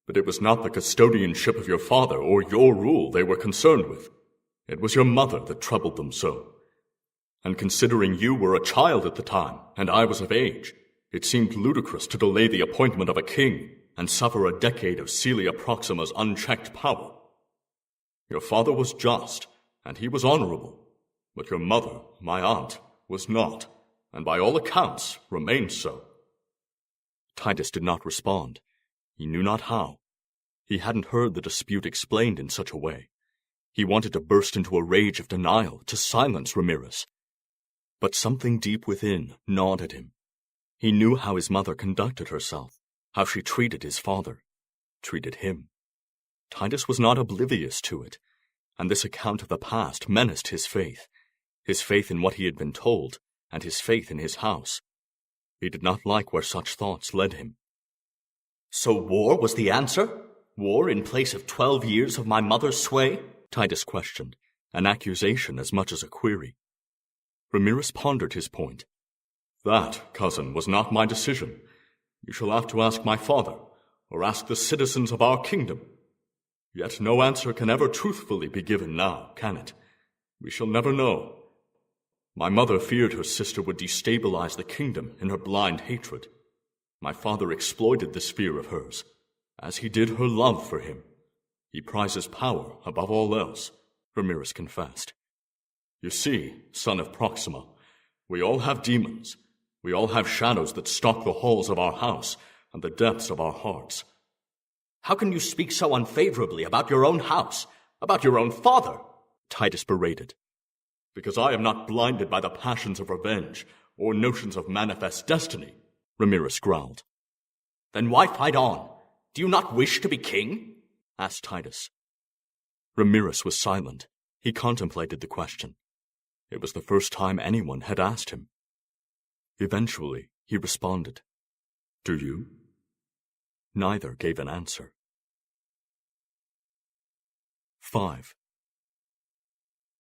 but it was not the custodianship of your father or your rule they were concerned with. It was your mother that troubled them so. And considering you were a child at the time, and I was of age, it seemed ludicrous to delay the appointment of a king and suffer a decade of Celia Proxima's unchecked power. Your father was just, and he was honorable, but your mother, my aunt, was not, and by all accounts remained so. Titus did not respond. He knew not how. He hadn't heard the dispute explained in such a way. He wanted to burst into a rage of denial, to silence Ramirez. But something deep within gnawed at him. He knew how his mother conducted herself, how she treated his father, treated him. Titus was not oblivious to it, and this account of the past menaced his faith in what he had been told, and his faith in his house. He did not like where such thoughts led him. So war was the answer? War in place of 12 years of my mother's sway? Titus questioned, an accusation as much as a query. Ramirez pondered his point. That, cousin, was not my decision. You shall have to ask my father, or ask the citizens of our kingdom. Yet no answer can ever truthfully be given now, can it? We shall never know. My mother feared her sister would destabilize the kingdom in her blind hatred. My father exploited this fear of hers, as he did her love for him. He prizes power above all else, Ramirez confessed. You see, son of Proxima, we all have demons. We all have shadows that stalk the halls of our house and the depths of our hearts. How can you speak so unfavorably about your own house, about your own father? Titus berated. Because I am not blinded by the passions of revenge or notions of manifest destiny, Ramirez growled. Then why fight on? Do you not wish to be king? Asked Titus. Ramirez was silent. He contemplated the question. It was the first time anyone had asked him. Eventually, he responded. Do you? Neither gave an answer. 5.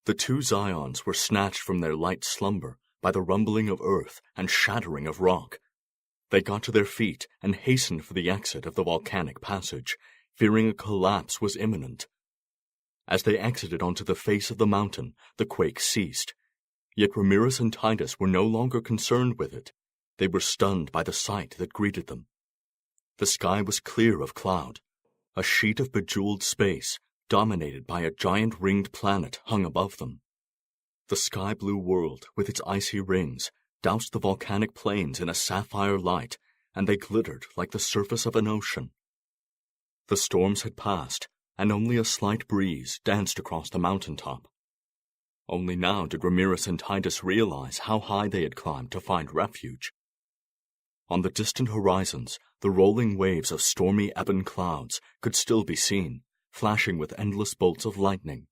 The two scions were snatched from their light slumber by the rumbling of earth and shattering of rock. They got to their feet and hastened for the exit of the volcanic passage, fearing a collapse was imminent. As they exited onto the face of the mountain, the quake ceased. Yet Ramirez and Titus were no longer concerned with it. They were stunned by the sight that greeted them. The sky was clear of cloud. A sheet of bejeweled space, dominated by a giant ringed planet, hung above them. The sky-blue world, with its icy rings, doused the volcanic plains in a sapphire light, and they glittered like the surface of an ocean. The storms had passed, and only a slight breeze danced across the mountaintop. Only now did Ramirez and Titus realize how high they had climbed to find refuge. On the distant horizons, the rolling waves of stormy ebon clouds could still be seen, flashing with endless bolts of lightning.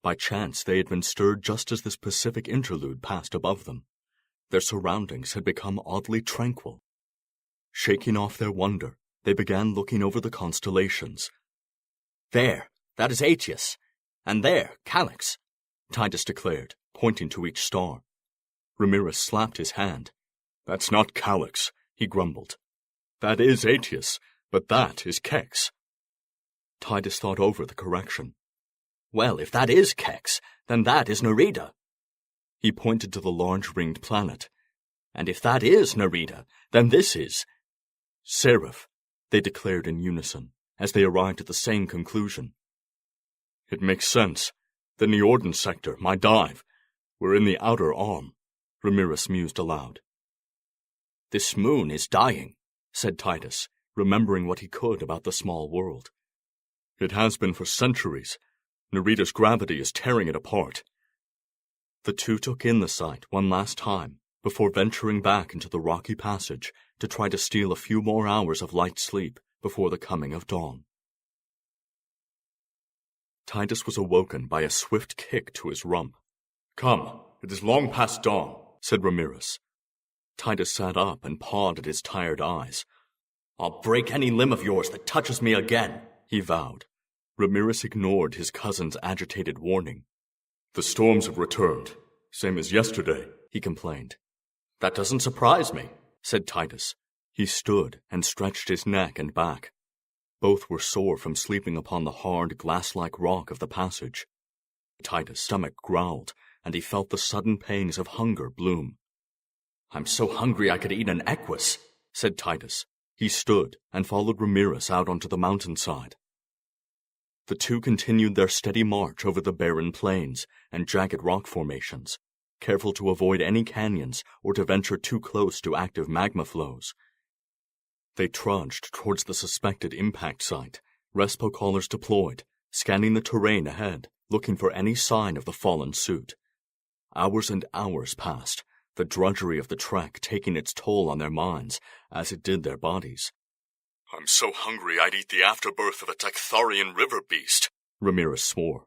By chance, they had been stirred just as this pacific interlude passed above them. Their surroundings had become oddly tranquil. Shaking off their wonder, they began looking over the constellations. There, that is Aetius, and there, Calix, Titus declared, pointing to each star. Ramirez slapped his hand. That's not Calix, he grumbled. That is Aetius, but that is Kex. Titus thought over the correction. Well, if that is Kex, then that is Narrated. He pointed to the large ringed planet. And if that is Narrated, then this is Seraph, they declared in unison, as they arrived at the same conclusion. It makes sense. The Neorden sector, my dive. We're in the outer arm, Ramirez mused aloud. This moon is dying, said Titus, remembering what he could about the small world. It has been for centuries. Narita's gravity is tearing it apart. The two took in the sight one last time before venturing back into the rocky passage to try to steal a few more hours of light sleep before the coming of dawn. Titus was awoken by a swift kick to his rump. Come, it is long past dawn, said Ramirez. Titus sat up and pawed at his tired eyes. I'll break any limb of yours that touches me again, he vowed. Ramirez ignored his cousin's agitated warning. The storms have returned, same as yesterday, he complained. That doesn't surprise me, said Titus. He stood and stretched his neck and back. Both were sore from sleeping upon the hard, glass-like rock of the passage. Titus' stomach growled, and he felt the sudden pangs of hunger bloom. I'm so hungry I could eat an equus, said Titus. He stood and followed Ramirez out onto the mountainside. The two continued their steady march over the barren plains and jagged rock formations, careful to avoid any canyons or to venture too close to active magma flows. They trudged towards the suspected impact site, Respo collars deployed, scanning the terrain ahead, looking for any sign of the fallen suit. Hours and hours passed, the drudgery of the trek taking its toll on their minds, as it did their bodies. I'm so hungry I'd eat the afterbirth of a Tektharian river beast, Ramirez swore.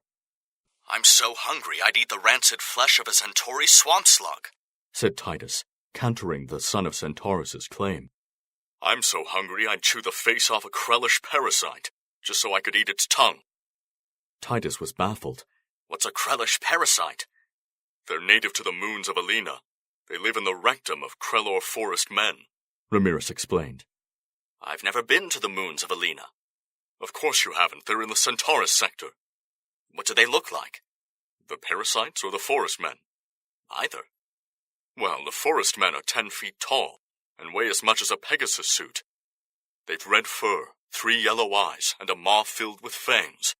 I'm so hungry I'd eat the rancid flesh of a Centauri swamp slug, said Titus, countering the son of Centaurus' claim. I'm so hungry I'd chew the face off a Krellish parasite, just so I could eat its tongue. Titus was baffled. What's a Krellish parasite? They're native to the moons of Alina. They live in the rectum of Krellor forest men, Ramirez explained. I've never been to the moons of Alina. Of course you haven't. They're in the Centaurus sector. What do they look like? The parasites or the forest men? Either. Well, the forest men are 10 feet tall and weigh as much as a Pegasus suit. They've red fur, 3 yellow eyes, and a maw filled with fangs.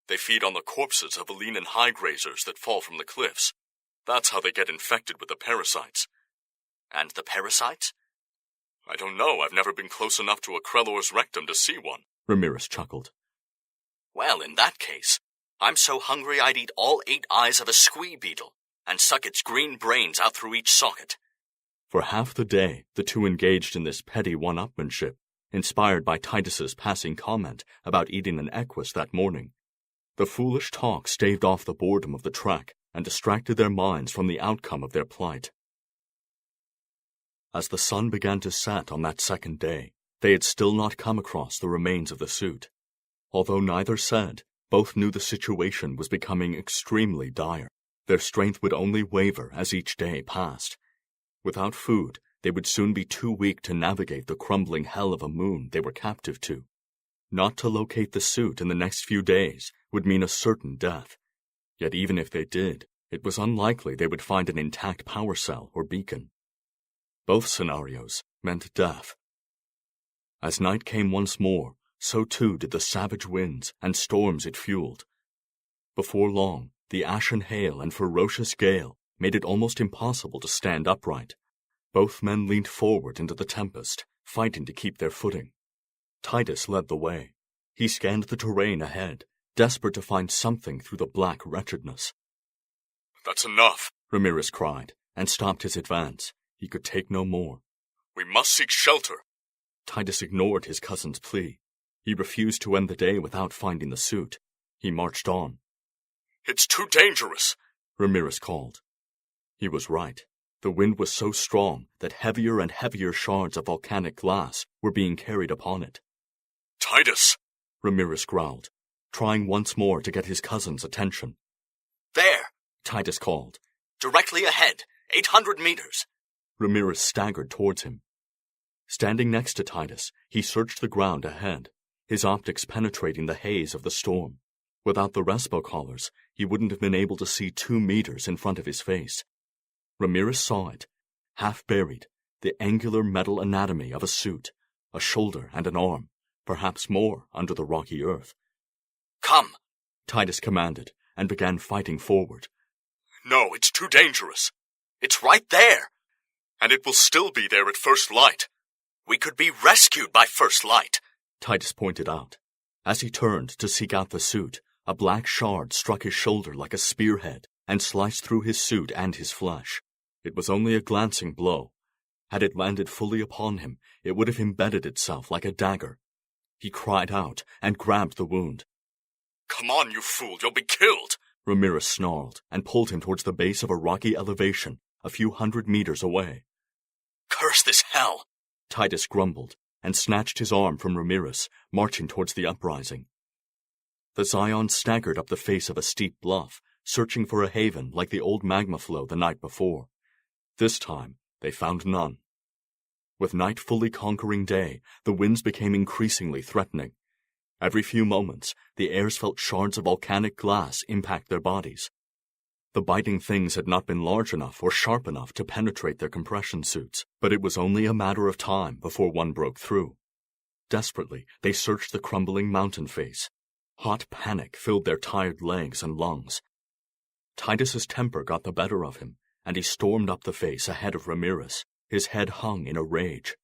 They feed on the corpses of Alinan high grazers that fall from the cliffs. That's how they get infected with the parasites. And the parasites? I don't know. I've never been close enough to a Krellor's rectum to see one, Ramirez chuckled. Well, in that case, I'm so hungry I'd eat all 8 eyes of a squee beetle and suck its green brains out through each socket. For half the day, the two engaged in this petty one-upmanship, inspired by Titus's passing comment about eating an equus that morning. The foolish talk staved off the boredom of the trek and distracted their minds from the outcome of their plight. As the sun began to set on that second day, they had still not come across the remains of the suit. Although neither said, both knew the situation was becoming extremely dire. Their strength would only waver as each day passed. Without food, they would soon be too weak to navigate the crumbling hell of a moon they were captive to. Not to locate the suit in the next few days would mean a certain death. Yet even if they did, it was unlikely they would find an intact power cell or beacon. Both scenarios meant death. As night came once more, so too did the savage winds and storms it fueled. Before long, the ashen hail and ferocious gale made it almost impossible to stand upright. Both men leaned forward into the tempest, fighting to keep their footing. Titus led the way. He scanned the terrain ahead, desperate to find something through the black wretchedness. That's enough, Ramirez cried, and stopped his advance. He could take no more. We must seek shelter. Titus ignored his cousin's plea. He refused to end the day without finding the suit. He marched on. "It's too dangerous," Ramirez called. He was right. The wind was so strong that heavier and heavier shards of volcanic glass were being carried upon it. "Titus!" Ramirez growled, trying once more to get his cousin's attention. "There!" Titus called. "Directly ahead, 800 meters." Ramirez staggered towards him. Standing next to Titus, he searched the ground ahead, his optics penetrating the haze of the storm. Without the respo collars, he wouldn't have been able to see 2 meters in front of his face. Ramirez saw it, half buried, the angular metal anatomy of a suit, a shoulder and an arm, perhaps more under the rocky earth. "Come!" Titus commanded, and began fighting forward. "No, it's too dangerous. "It's right there." And it will still be there at first light." "We could be rescued by first light," Titus pointed out. As he turned to seek out the suit, a black shard struck his shoulder like a spearhead and sliced through his suit and his flesh. It was only a glancing blow. Had it landed fully upon him, it would have embedded itself like a dagger. He cried out and grabbed the wound. "Come on, you fool, you'll be killed!" Ramirez snarled and pulled him towards the base of a rocky elevation a few hundred meters away. "Curse this hell!" Titus grumbled and snatched his arm from Ramirez, marching towards the uprising. The scions staggered up the face of a steep bluff, searching for a haven like the old magma flow the night before. This time, they found none. With night fully conquering day, the winds became increasingly threatening. Every few moments, the heirs felt shards of volcanic glass impact their bodies. The biting things had not been large enough or sharp enough to penetrate their compression suits, but it was only a matter of time before one broke through. Desperately, they searched the crumbling mountain face. Hot panic filled their tired legs and lungs. Titus's temper got the better of him, and he stormed up the face ahead of Ramirez, his head hung in a rage.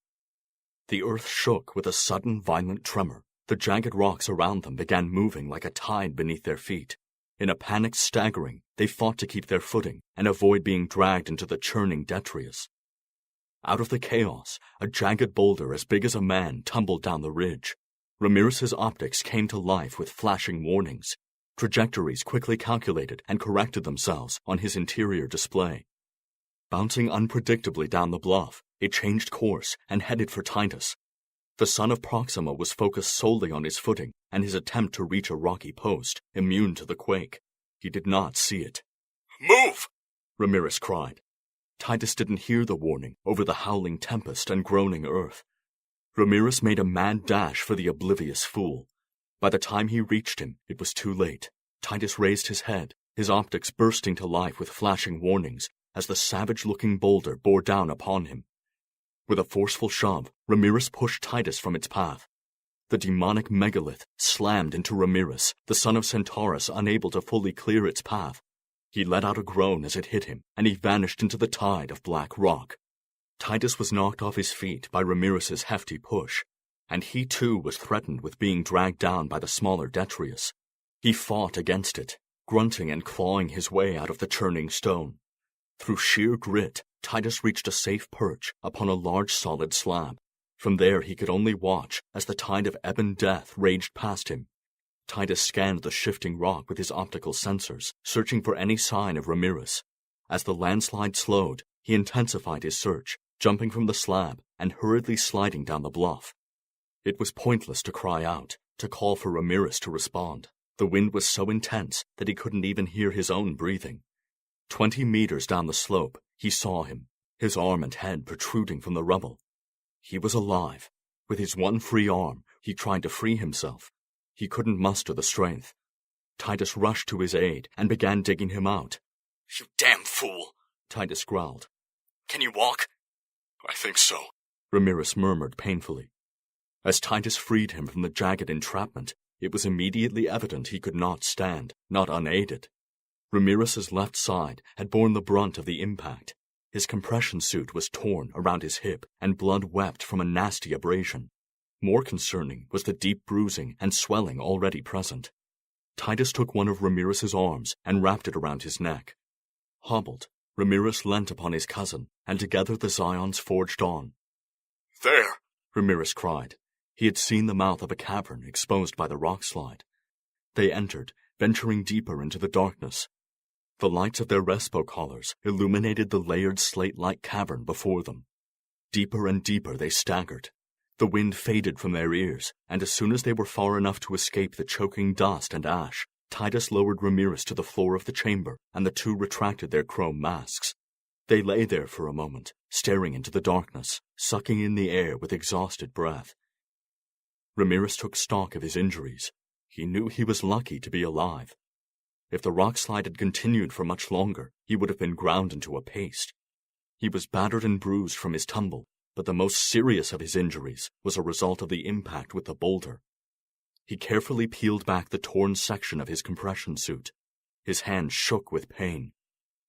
The earth shook with a sudden violent tremor. The jagged rocks around them began moving like a tide beneath their feet. In a panicked staggering, they fought to keep their footing and avoid being dragged into the churning detritus. Out of the chaos, a jagged boulder as big as a man tumbled down the ridge. Ramirez's optics came to life with flashing warnings. Trajectories quickly calculated and corrected themselves on his interior display. Bouncing unpredictably down the bluff, it changed course and headed for Titus. The son of Proxima was focused solely on his footing and his attempt to reach a rocky post, immune to the quake. He did not see it. "Move!" Ramirez cried. Titus didn't hear the warning over the howling tempest and groaning earth. Ramirez made a mad dash for the oblivious fool. By the time he reached him, it was too late. Titus raised his head, his optics bursting to life with flashing warnings as the savage-looking boulder bore down upon him. With a forceful shove, Ramirez pushed Titus from its path. The demonic megalith slammed into Ramirez, the son of Centaurus unable to fully clear its path. He let out a groan as it hit him, and he vanished into the tide of black rock. Titus was knocked off his feet by Ramirez's hefty push, and he too was threatened with being dragged down by the smaller detritus. He fought against it, grunting and clawing his way out of the churning stone. Through sheer grit, Titus reached a safe perch upon a large solid slab. From there he could only watch as the tide of ebon death raged past him. Titus scanned the shifting rock with his optical sensors, searching for any sign of Ramirez. As the landslide slowed, he intensified his search, jumping from the slab and hurriedly sliding down the bluff. It was pointless to cry out, to call for Ramirez to respond. The wind was so intense that he couldn't even hear his own breathing. 20 meters down the slope, he saw him, his arm and head protruding from the rubble. He was alive. With his one free arm, he tried to free himself. He couldn't muster the strength. Titus rushed to his aid and began digging him out. "You damn fool," Titus growled. "Can you walk?" "I think so," Ramirez murmured painfully. As Titus freed him from the jagged entrapment, it was immediately evident he could not stand, not unaided. Ramirez's left side had borne the brunt of the impact. His compression suit was torn around his hip, and blood wept from a nasty abrasion. More concerning was the deep bruising and swelling already present. Titus took one of Ramirez's arms and wrapped it around his neck. Hobbled, Ramirez leant upon his cousin, and together the scions forged on. "There!" Ramirez cried. He had seen the mouth of a cavern exposed by the rock slide. They entered, venturing deeper into the darkness. The lights of their respo collars illuminated the layered slate-like cavern before them. Deeper and deeper they staggered. The wind faded from their ears, and as soon as they were far enough to escape the choking dust and ash, Titus lowered Ramirez to the floor of the chamber, and the two retracted their chrome masks. They lay there for a moment, staring into the darkness, sucking in the air with exhausted breath. Ramirez took stock of his injuries. He knew he was lucky to be alive. If the rock slide had continued for much longer, he would have been ground into a paste. He was battered and bruised from his tumble, but the most serious of his injuries was a result of the impact with the boulder. He carefully peeled back the torn section of his compression suit. His hand shook with pain.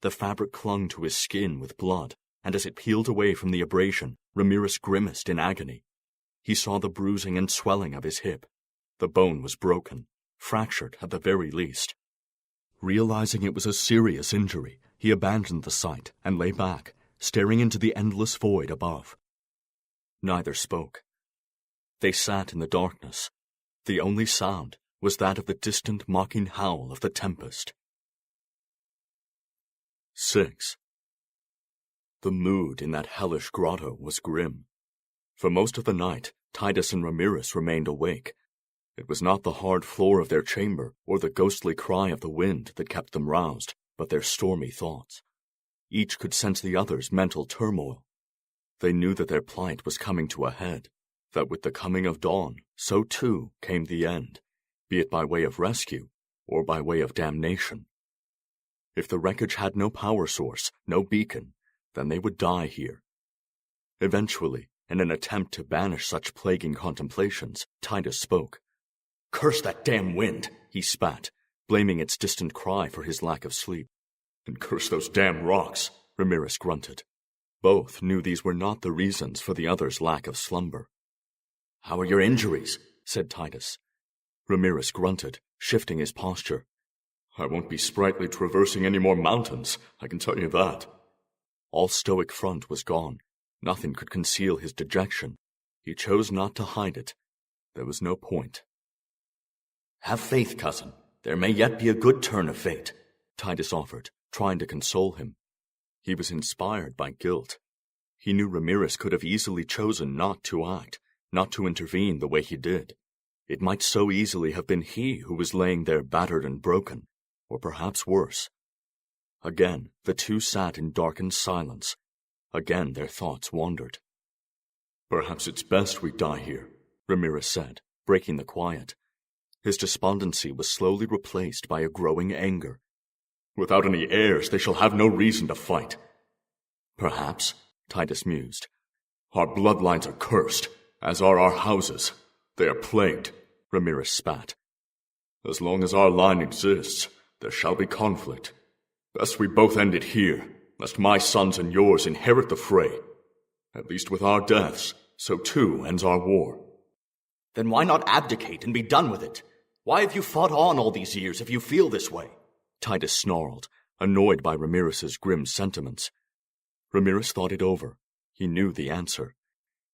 The fabric clung to his skin with blood, and as it peeled away from the abrasion, Ramirez grimaced in agony. He saw the bruising and swelling of his hip. The bone was broken, fractured at the very least. Realizing it was a serious injury, he abandoned the sight and lay back, staring into the endless void above. Neither spoke. They sat in the darkness. The only sound was that of the distant mocking howl of the tempest. 6. The mood in that hellish grotto was grim. For most of the night, Titus and Ramirez remained awake. It was not the hard floor of their chamber or the ghostly cry of the wind that kept them roused, but their stormy thoughts. Each could sense the other's mental turmoil. They knew that their plight was coming to a head, that with the coming of dawn, so too came the end, be it by way of rescue or by way of damnation. If the wreckage had no power source, no beacon, then they would die here. Eventually, in an attempt to banish such plaguing contemplations, Titus spoke. "Curse that damn wind," he spat, blaming its distant cry for his lack of sleep. "And curse those damn rocks," Ramirez grunted. Both knew these were not the reasons for the other's lack of slumber. "How are your injuries?" said Titus. Ramirez grunted, shifting his posture. "I won't be sprightly traversing any more mountains, I can tell you that." All stoic front was gone. Nothing could conceal his dejection. He chose not to hide it. There was no point. "Have faith, cousin. There may yet be a good turn of fate," Titus offered, trying to console him. He was inspired by guilt. He knew Ramirez could have easily chosen not to act, not to intervene the way he did. It might so easily have been he who was laying there battered and broken, or perhaps worse. Again, the two sat in darkened silence. Again, their thoughts wandered. "Perhaps it's best we die here," Ramirez said, breaking the quiet. His despondency was slowly replaced by a growing anger. "Without any heirs, they shall have no reason to fight." "Perhaps," Titus mused. "Our bloodlines are cursed, as are our houses. They are plagued," Ramirez spat. "As long as our line exists, there shall be conflict. Best we both end it here, lest my sons and yours inherit the fray. At least with our deaths, so too ends our war." "Then why not abdicate and be done with it? Why have you fought on all these years if you feel this way?" Titus snarled, annoyed by Ramirez's grim sentiments. Ramirez thought it over. He knew the answer.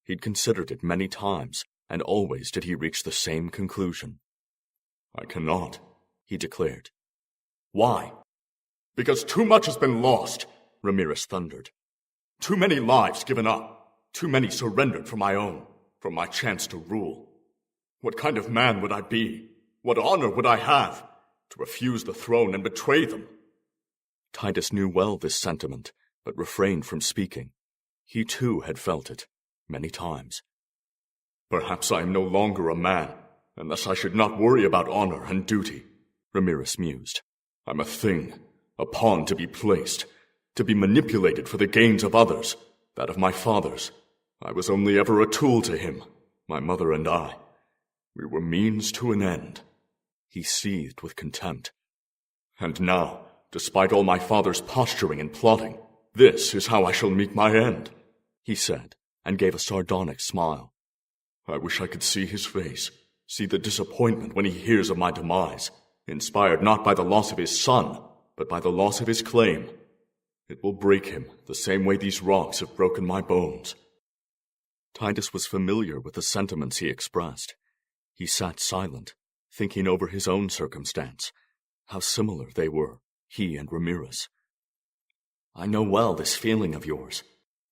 He'd considered it many times, and always did he reach the same conclusion. "I cannot," he declared. "Why?" "Because too much has been lost," Ramirez thundered. "Too many lives given up. Too many surrendered for my own, for my chance to rule. What kind of man would I be? What honor would I have? To refuse the throne and betray them?" Titus knew well this sentiment, but refrained from speaking. He too had felt it, many times. "Perhaps I am no longer a man, and thus I should not worry about honor and duty," Ramirez mused. "I'm a thing, a pawn to be placed, to be manipulated for the gains of others, that of my father's. I was only ever a tool to him, my mother and I. We were means to an end." He seethed with contempt. "And now, despite all my father's posturing and plotting, this is how I shall meet my end," he said, and gave a sardonic smile. "I wish I could see his face, see the disappointment when he hears of my demise, inspired not by the loss of his son, but by the loss of his claim. It will break him the same way these rocks have broken my bones." Titus was familiar with the sentiments he expressed. He sat silent, thinking over his own circumstance, how similar they were, he and Ramirez. I know well this feeling of yours,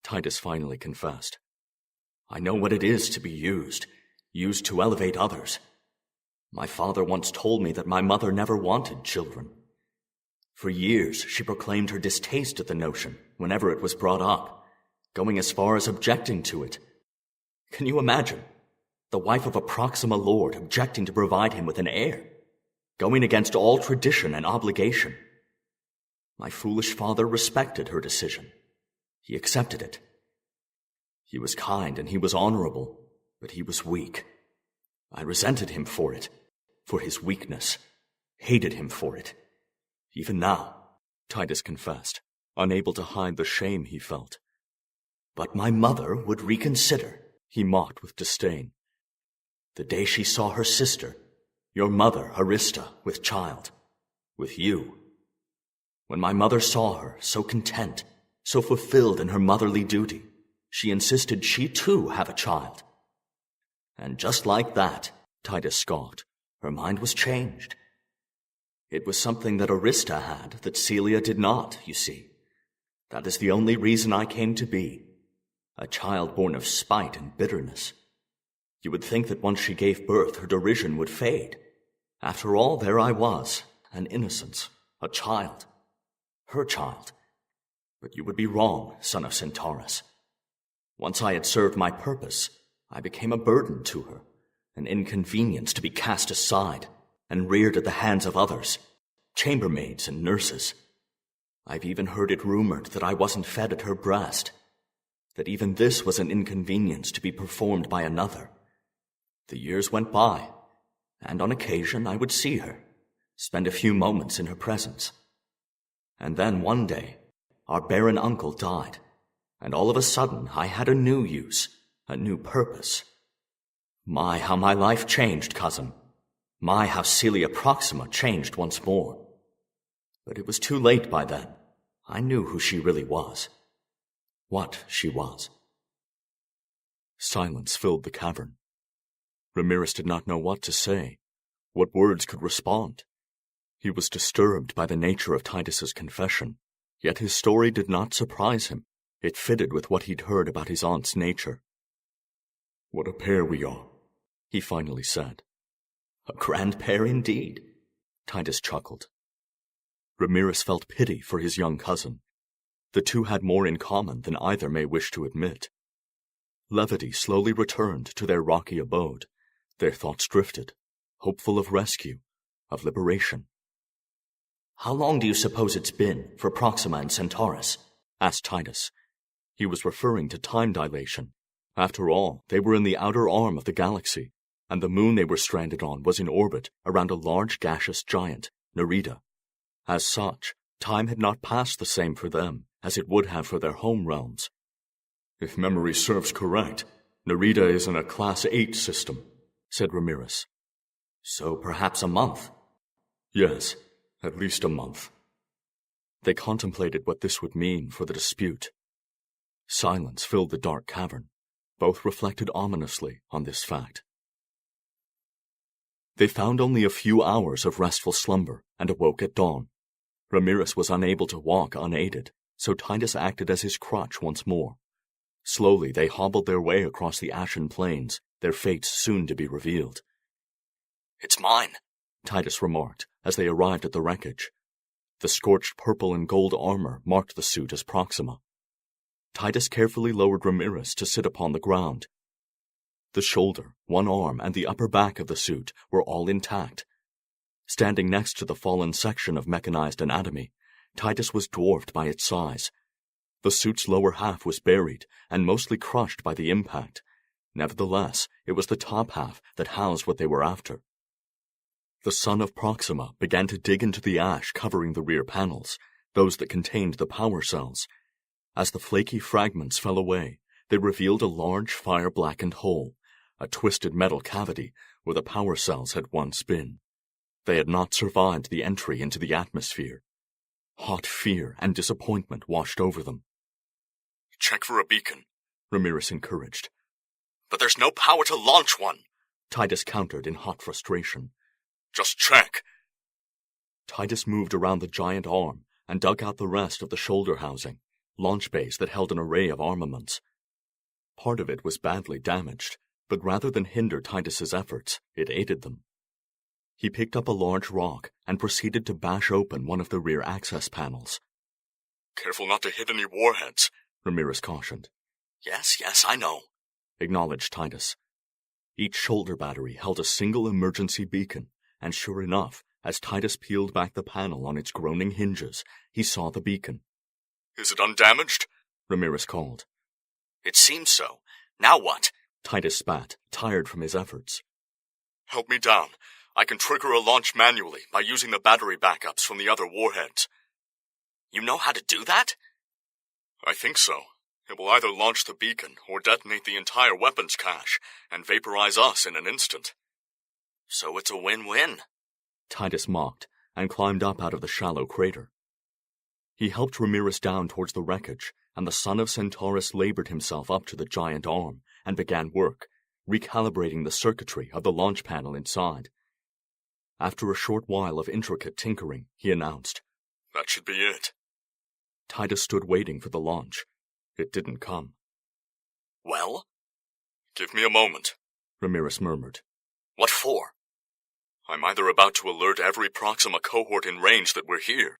Titus finally confessed. I know what it is to be used to elevate others. My father once told me that my mother never wanted children. For years, she proclaimed her distaste at the notion whenever it was brought up, going as far as objecting to it. Can you imagine? The wife of a Proxima lord objecting to provide him with an heir, going against all tradition and obligation. My foolish father respected her decision. He accepted it. He was kind and he was honorable, but he was weak. I resented him for it, for his weakness, hated him for it. Even now, Titus confessed, unable to hide the shame he felt. But my mother would reconsider, he mocked with disdain. The day she saw her sister, your mother, Arista, with child, with you. When my mother saw her so content, so fulfilled in her motherly duty, she insisted she too have a child. And just like that, Titus scoffed, her mind was changed. It was something that Arista had that Celia did not, you see. That is the only reason I came to be, a child born of spite and bitterness. You would think that once she gave birth, her derision would fade. After all, there I was, an innocence, a child, her child. But you would be wrong, son of Centaurus. Once I had served my purpose, I became a burden to her, an inconvenience to be cast aside and reared at the hands of others, chambermaids and nurses. I've even heard it rumored that I wasn't fed at her breast, that even this was an inconvenience to be performed by another. The years went by, and on occasion I would see her, spend a few moments in her presence. And then one day, our barren uncle died, and all of a sudden I had a new use, a new purpose. My, how my life changed, cousin. My, how Celia Proxima changed once more. But it was too late by then. I knew who she really was. What she was. Silence filled the cavern. Ramirez did not know what to say, what words could respond. He was disturbed by the nature of Titus's confession, yet his story did not surprise him. It fitted with what he'd heard about his aunt's nature. What a pair we are, he finally said. A grand pair indeed, Titus chuckled. Ramirez felt pity for his young cousin. The two had more in common than either may wish to admit. Levity slowly returned to their rocky abode. Their thoughts drifted, hopeful of rescue, of liberation. How long do you suppose it's been for Proxima and Centaurus? Asked Titus. He was referring to time dilation. After all, they were in the outer arm of the galaxy, and the moon they were stranded on was in orbit around a large gaseous giant, Narrated. As such, time had not passed the same for them as it would have for their home realms. If memory serves correct, Narrated is in a Class 8 system, said Ramirez. So perhaps a month? Yes, at least a month. They contemplated what this would mean for the dispute. Silence filled the dark cavern. Both reflected ominously on this fact. They found only a few hours of restful slumber and awoke at dawn. Ramirez was unable to walk unaided, so Titus acted as his crutch once more. Slowly they hobbled their way across the ashen plains, their fates soon to be revealed. "It's mine," Titus remarked as they arrived at the wreckage. The scorched purple and gold armor marked the suit as Proxima. Titus carefully lowered Ramirez to sit upon the ground. The shoulder, one arm, and the upper back of the suit were all intact. Standing next to the fallen section of mechanized anatomy, Titus was dwarfed by its size. The suit's lower half was buried and mostly crushed by the impact. Nevertheless, it was the top half that housed what they were after. The son of Proxima began to dig into the ash covering the rear panels, those that contained the power cells. As the flaky fragments fell away, they revealed a large fire-blackened hole, a twisted metal cavity where the power cells had once been. They had not survived the entry into the atmosphere. Hot fear and disappointment washed over them. "Check for a beacon," Ramirez encouraged. but there's no power to launch one, Titus countered in hot frustration. Just check. Titus moved around the giant arm and dug out the rest of the shoulder housing, launch bays that held an array of armaments. Part of it was badly damaged, but rather than hinder Titus's efforts, it aided them. He picked up a large rock and proceeded to bash open one of the rear access panels. Careful not to hit any warheads, Ramirez cautioned. Yes, I know, acknowledged Titus. Each shoulder battery held a single emergency beacon, and sure enough, as Titus peeled back the panel on its groaning hinges, he saw the beacon. Is it undamaged? Ramirez called. It seems so. Now what? Titus spat, tired from his efforts. Help me down. I can trigger a launch manually by using the battery backups from the other warheads. You know how to do that? I think so. It will either launch the beacon or detonate the entire weapons cache and vaporize us in an instant. So it's a win-win. Titus mocked and climbed up out of the shallow crater. He helped Ramirez down towards the wreckage, and the son of Centaurus labored himself up to the giant arm and began work, recalibrating the circuitry of the launch panel inside. After a short while of intricate tinkering, he announced, That should be it. Titus stood waiting for the launch. It didn't come. Well? Give me a moment, Ramirez murmured. What for? I'm either about to alert every Proxima cohort in range that we're here,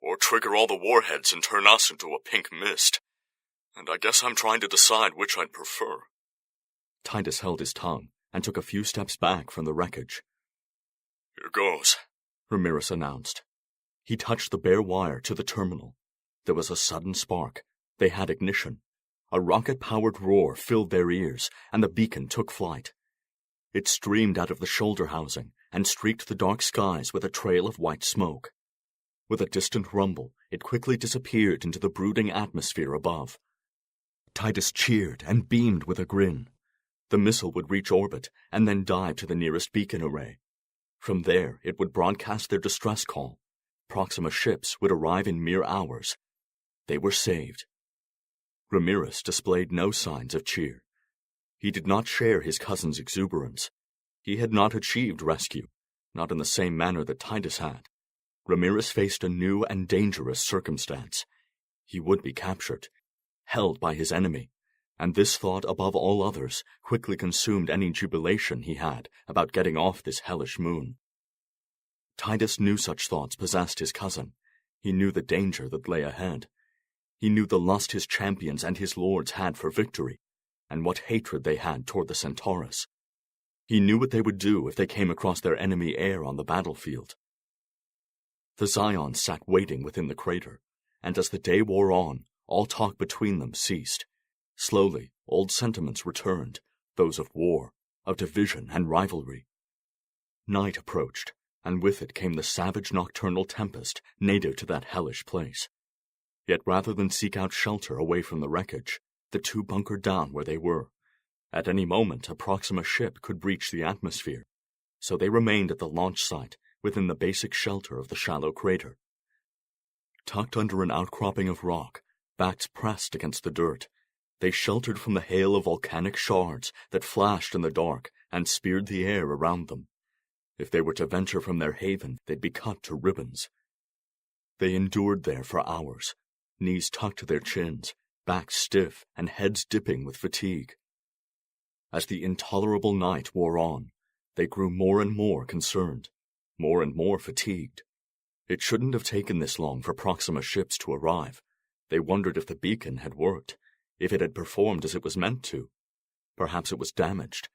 or trigger all the warheads and turn us into a pink mist. And I guess I'm trying to decide which I'd prefer. Titus held his tongue and took a few steps back from the wreckage. Here goes, Ramirez announced. He touched the bare wire to the terminal. There was a sudden spark. They had ignition. A rocket-powered roar filled their ears, and the beacon took flight. It streamed out of the shoulder housing and streaked the dark skies with a trail of white smoke. With a distant rumble, it quickly disappeared into the brooding atmosphere above. Titus cheered and beamed with a grin. The missile would reach orbit and then dive to the nearest beacon array. From there, it would broadcast their distress call. Proxima ships would arrive in mere hours. They were saved. Ramirez displayed no signs of cheer. He did not share his cousin's exuberance. He had not achieved rescue, not in the same manner that Titus had. Ramirez faced a new and dangerous circumstance. He would be captured, held by his enemy, and this thought above all others quickly consumed any jubilation he had about getting off this hellish moon. Titus knew such thoughts possessed his cousin. He knew the danger that lay ahead. He knew the lust his champions and his lords had for victory, and what hatred they had toward the Centaurus. He knew what they would do if they came across their enemy air on the battlefield. The scions sat waiting within the crater, and as the day wore on, all talk between them ceased. Slowly, old sentiments returned, those of war, of division and rivalry. Night approached, and with it came the savage nocturnal tempest native to that hellish place. Yet rather than seek out shelter away from the wreckage, the two bunkered down where they were. At any moment, a Proxima ship could breach the atmosphere, so they remained at the launch site within the basic shelter of the shallow crater. Tucked under an outcropping of rock, backs pressed against the dirt, they sheltered from the hail of volcanic shards that flashed in the dark and speared the air around them. If they were to venture from their haven, they'd be cut to ribbons. They endured there for hours, knees tucked to their chins, backs stiff and heads dipping with fatigue. As the intolerable night wore on, they grew more and more concerned, more and more fatigued. It shouldn't have taken this long for Proxima ships to arrive. They wondered if the beacon had worked, if it had performed as it was meant to. Perhaps it was damaged.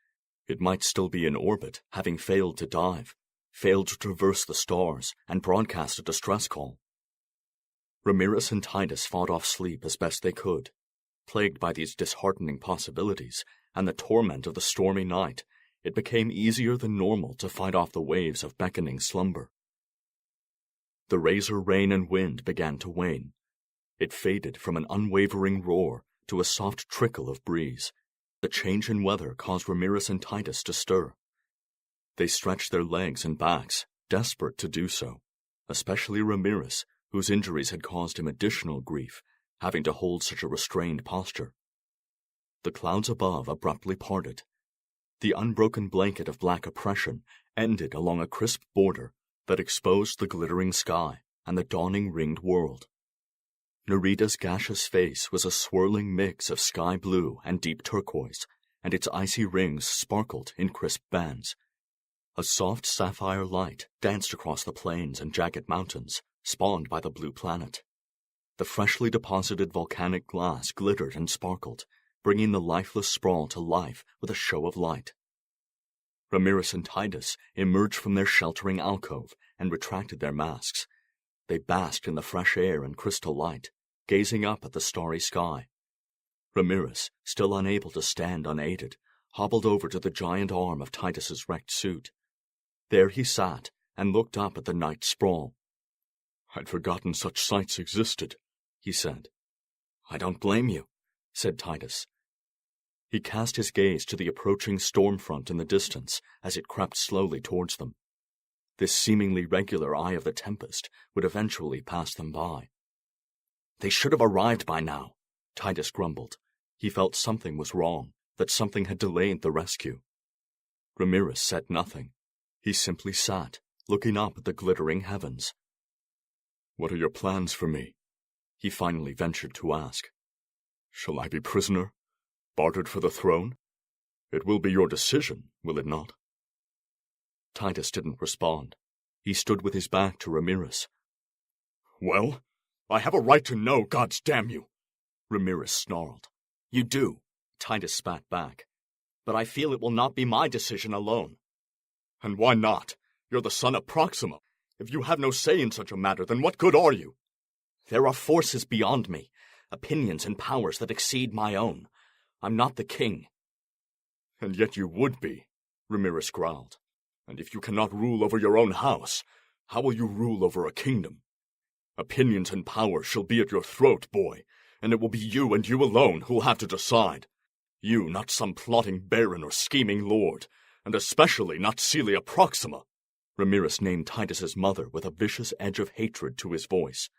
It might still be in orbit, having failed to dive, failed to traverse the stars and broadcast a distress call. Ramirez and Titus fought off sleep as best they could. Plagued by these disheartening possibilities and the torment of the stormy night, it became easier than normal to fight off the waves of beckoning slumber. The razor rain and wind began to wane. It faded from an unwavering roar to a soft trickle of breeze. The change in weather caused Ramirez and Titus to stir. They stretched their legs and backs, desperate to do so, especially Ramirez, whose injuries had caused him additional grief, having to hold such a restrained posture. the clouds above abruptly parted. The unbroken blanket of black oppression ended along a crisp border that exposed the glittering sky and the dawning ringed world. Nereida's gaseous face was a swirling mix of sky blue and deep turquoise, and its icy rings sparkled in crisp bands. A soft sapphire light danced across the plains and jagged mountains, spawned by the blue planet. The freshly deposited volcanic glass glittered and sparkled, bringing the lifeless sprawl to life with a show of light. Ramirez and Titus emerged from their sheltering alcove and retracted their masks. They basked in the fresh air and crystal light, gazing up at the starry sky. Ramirez, still unable to stand unaided, hobbled over to the giant arm of Titus's wrecked suit. There he sat and looked up at the night sprawl. "I'd forgotten such sights existed," he said. "I don't blame you," said Titus. He cast his gaze to the approaching storm front in the distance as it crept slowly towards them. This seemingly regular eye of the tempest would eventually pass them by. "They should have arrived by now," Titus grumbled. He felt something was wrong, that something had delayed the rescue. Ramirez said nothing. He simply sat, looking up at the glittering heavens. "What are your plans for me?" he finally ventured to ask. "Shall I be prisoner? Bartered for the throne? It will be your decision, will it not?" Titus didn't respond. He stood with his back to Ramirez. "Well, I have a right to know, gods damn you!" Ramirez snarled. "You do," Titus spat back. "but I feel it will not be my decision alone." "And why not? You're the son of Proxima. If you have no say in such a matter, then what good are you?" "There are forces beyond me, opinions and powers that exceed my own. I'm not the king." "And yet you would be," Ramirez growled. "And if you cannot rule over your own house, how will you rule over a kingdom? Opinions and power shall be at your throat, boy, and it will be you and you alone who'll have to decide. You, not some plotting baron or scheming lord, and especially not Celia Proxima." Ramirez named Titus's mother with a vicious edge of hatred to his voice.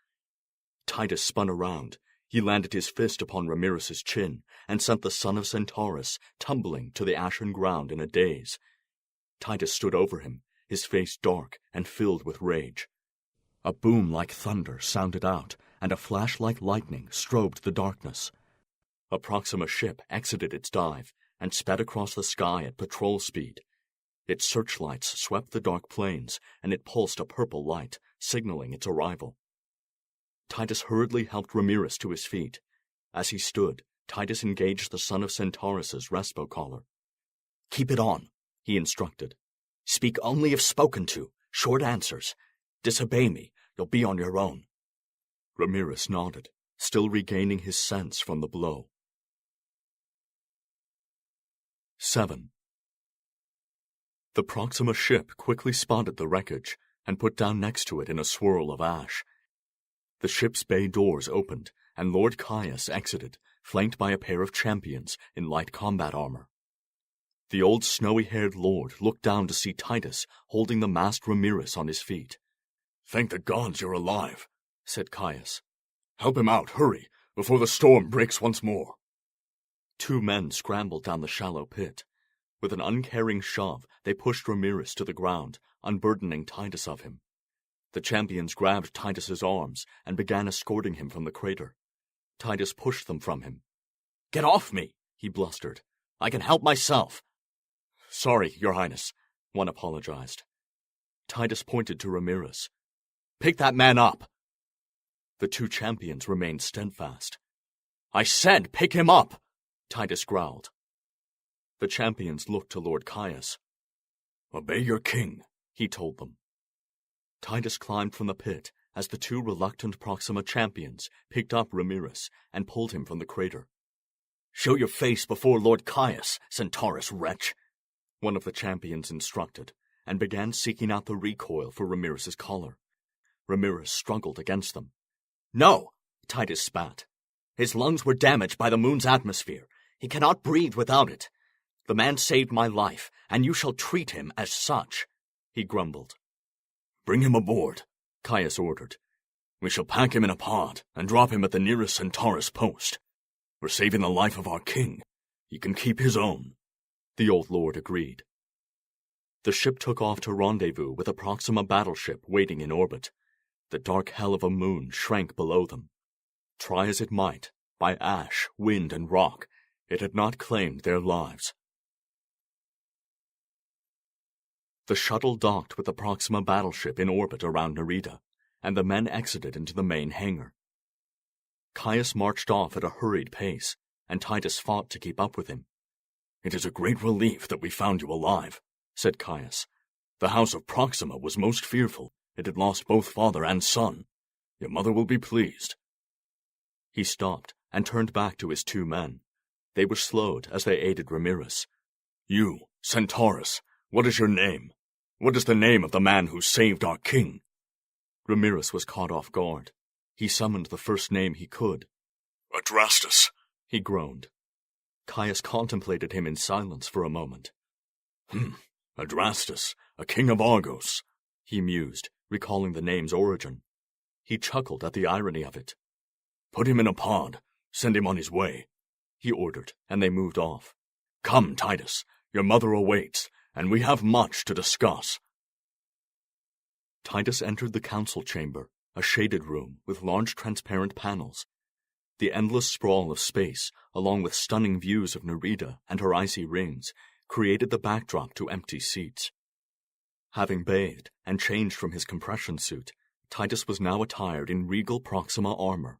Titus spun around. He landed his fist upon Ramirez's chin and sent the son of Centaurus tumbling to the ashen ground in a daze. Titus stood over him, his face dark and filled with rage. A boom like thunder sounded out, and a flash like lightning strobed the darkness. A Proxima ship exited its dive and sped across the sky at patrol speed. Its searchlights swept the dark plains, and it pulsed a purple light, signaling its arrival. Titus hurriedly helped Ramirez to his feet. As he stood, Titus engaged the son of Centaurus's respo collar. "Keep it on," he instructed. "Speak only if spoken to, short answers. Disobey me, you'll be on your own." Ramirez nodded, still regaining his sense from the blow. 7. The Proxima ship quickly spotted the wreckage and put down next to it in a swirl of ash. The ship's bay doors opened, and Lord Caius exited, flanked by a pair of champions in light combat armor. The old snowy-haired lord looked down to see Titus holding the masked Ramirez on his feet. "Thank the gods you're alive," said Caius. "Help him out, hurry, before the storm breaks once more." Two men scrambled down the shallow pit. With an uncaring shove, they pushed Ramirez to the ground, unburdening Titus of him. The champions grabbed Titus's arms and began escorting him from the crater. Titus pushed them from him. "Get off me," he blustered. "I can help myself." "Sorry, Your Highness," one apologized. Titus pointed to Ramirez. "Pick that man up." The two champions remained steadfast. "I said pick him up," Titus growled. The champions looked to Lord Caius. "Obey your king," he told them. Titus climbed from the pit as the two reluctant Proxima champions picked up Ramirez and pulled him from the crater. "Show your face before Lord Caius, Centaurus wretch," one of the champions instructed, and began seeking out the recoil for Ramirez's collar. Ramirez struggled against them. "No," Titus spat. "His lungs were damaged by the moon's atmosphere. He cannot breathe without it. The man saved my life, and you shall treat him as such," he grumbled. "Bring him aboard," Caius ordered. "We shall pack him in a pod and drop him at the nearest Centaurus post. We're saving the life of our king. He can keep his own, the old lord agreed. The ship took off to rendezvous with a Proxima battleship waiting in orbit. The dark hell of a moon shrank below them. Try as it might, by ash, wind, and rock, it had not claimed their lives. The shuttle docked with the Proxima battleship in orbit around Narrated, and the men exited into the main hangar. Caius marched off at a hurried pace, and Titus fought to keep up with him. "It is a great relief that we found you alive," said Caius. "The house of Proxima was most fearful. It had lost both father and son. Your mother will be pleased." He stopped and turned back to his two men. They were slowed as they aided Ramirez. "You, Centaurus, what is your name? What is the name of the man who saved our king?" Ramirez was caught off guard. He summoned the first name he could. "Adrastus," he groaned. Caius contemplated him in silence for a moment. Adrastus, a king of Argos," he mused, recalling the name's origin. He chuckled at the irony of it. "Put him in a pod. Send him on his way," he ordered, and they moved off. "Come, Titus, your mother awaits, and we have much to discuss." Titus entered the council chamber, a shaded room with large transparent panels. The endless sprawl of space, along with stunning views of Narrated and her icy rings, created the backdrop to empty seats. Having bathed and changed from his compression suit, Titus was now attired in regal Proxima armor,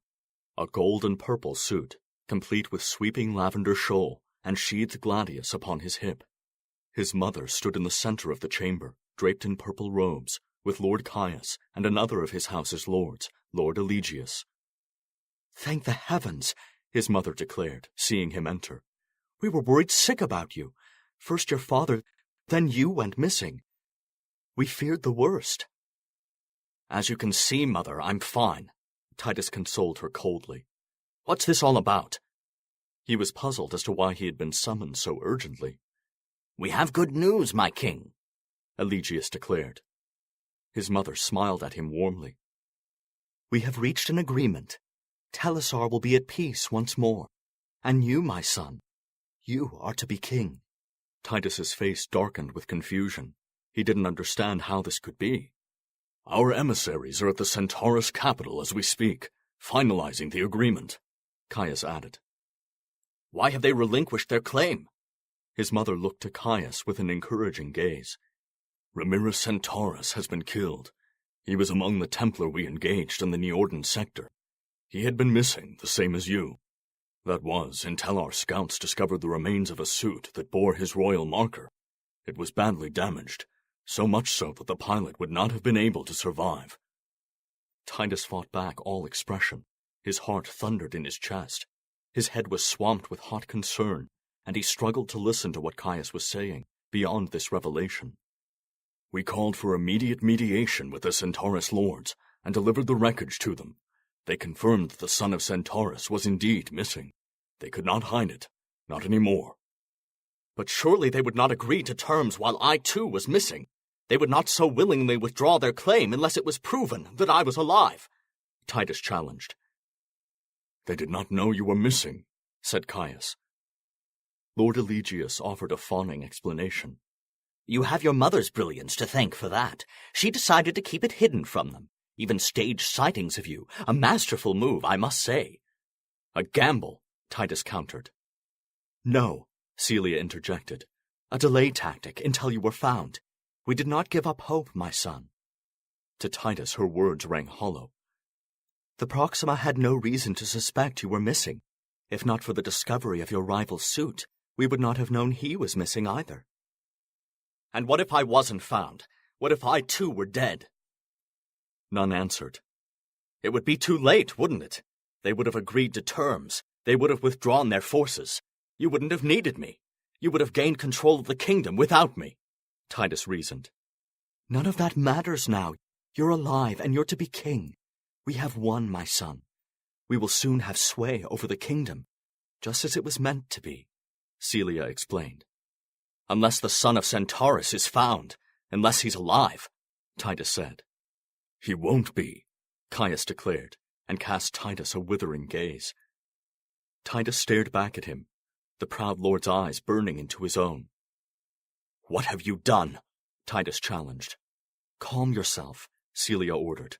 a gold and purple suit, complete with sweeping lavender shawl and sheathed gladius upon his hip. His mother stood in the center of the chamber, draped in purple robes, with Lord Caius and another of his house's lords, Lord Eligius. "Thank the heavens," his mother declared, seeing him enter. "We were worried sick about you. First your father, then you went missing. We feared the worst." "As you can see, Mother, I'm fine," Titus consoled her coldly. "What's this all about?" He was puzzled as to why he had been summoned so urgently. "We have good news, my king," Eligius declared. His mother smiled at him warmly. "We have reached an agreement. Telsar will be at peace once more. And you, my son, you are to be king." Titus's face darkened with confusion. He didn't understand how this could be. "Our emissaries are at the Centaurus capital as we speak, finalizing the agreement," Caius added. "Why have they relinquished their claim?" His mother looked to Caius with an encouraging gaze. "Ramirez Centaurus has been killed. He was among the Templar we engaged in the Neordan sector. He had been missing, the same as you. That was, until our scouts discovered the remains of a suit that bore his royal marker. It was badly damaged, so much so that the pilot would not have been able to survive." Titus fought back all expression. His heart thundered in his chest. His head was swamped with hot concern, and he struggled to listen to what Caius was saying, beyond this revelation. "We called for immediate mediation with the Centaurus lords, and delivered the wreckage to them. They confirmed that the son of Centaurus was indeed missing. They could not hide it, not anymore." "But surely they would not agree to terms while I too was missing. They would not so willingly withdraw their claim unless it was proven that I was alive," Titus challenged. "They did not know you were missing," said Caius. Lord Eligius offered a fawning explanation. "You have your mother's brilliance to thank for that. She decided to keep it hidden from them. Even staged sightings of you. A masterful move, I must say." "A gamble," Titus countered. "No," Celia interjected. "A delay tactic until you were found. We did not give up hope, my son." To Titus her words rang hollow. "The Proxima had no reason to suspect you were missing. If not for the discovery of your rival's suit, we would not have known he was missing either." "And what if I wasn't found? What if I too were dead?" None answered. "It would be too late, wouldn't it? They would have agreed to terms. They would have withdrawn their forces. You wouldn't have needed me. You would have gained control of the kingdom without me," Titus reasoned. "None of that matters now. You're alive, and you're to be king. We have won, my son. We will soon have sway over the kingdom, just as it was meant to be," Celia explained. "Unless the son of Centaurus is found, unless he's alive," Titus said. "He won't be," Caius declared, and cast Titus a withering gaze. Titus stared back at him. the proud lord's eyes burning into his own. "What have you done?" Titus challenged. "Calm yourself," Celia ordered.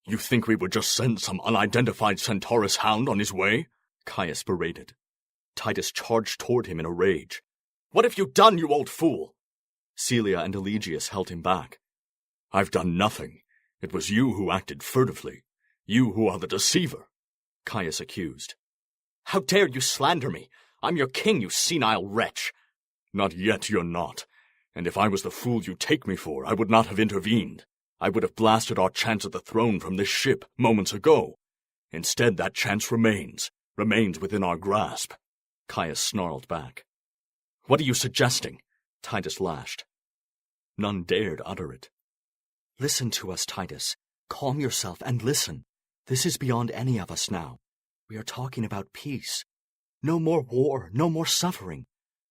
You think we would just send some unidentified Centaurus hound on his way? Caius berated. Titus charged toward him in a rage. "What have you done, you old fool?" Celia and Eligius held him back. "I've done nothing. It was you who acted furtively. You who are the deceiver," Caius accused. "How dare you slander me? I'm your king, you senile wretch." "Not yet you're not. And if I was the fool you take me for, I would not have intervened. I would have blasted our chance at the throne from this ship moments ago. Instead, that chance remains within our grasp." Caius snarled back. "What are you suggesting?" Titus lashed. None dared utter it. "Listen to us, Titus. Calm yourself and listen. This is beyond any of us now. We are talking about peace. No more war, no more suffering,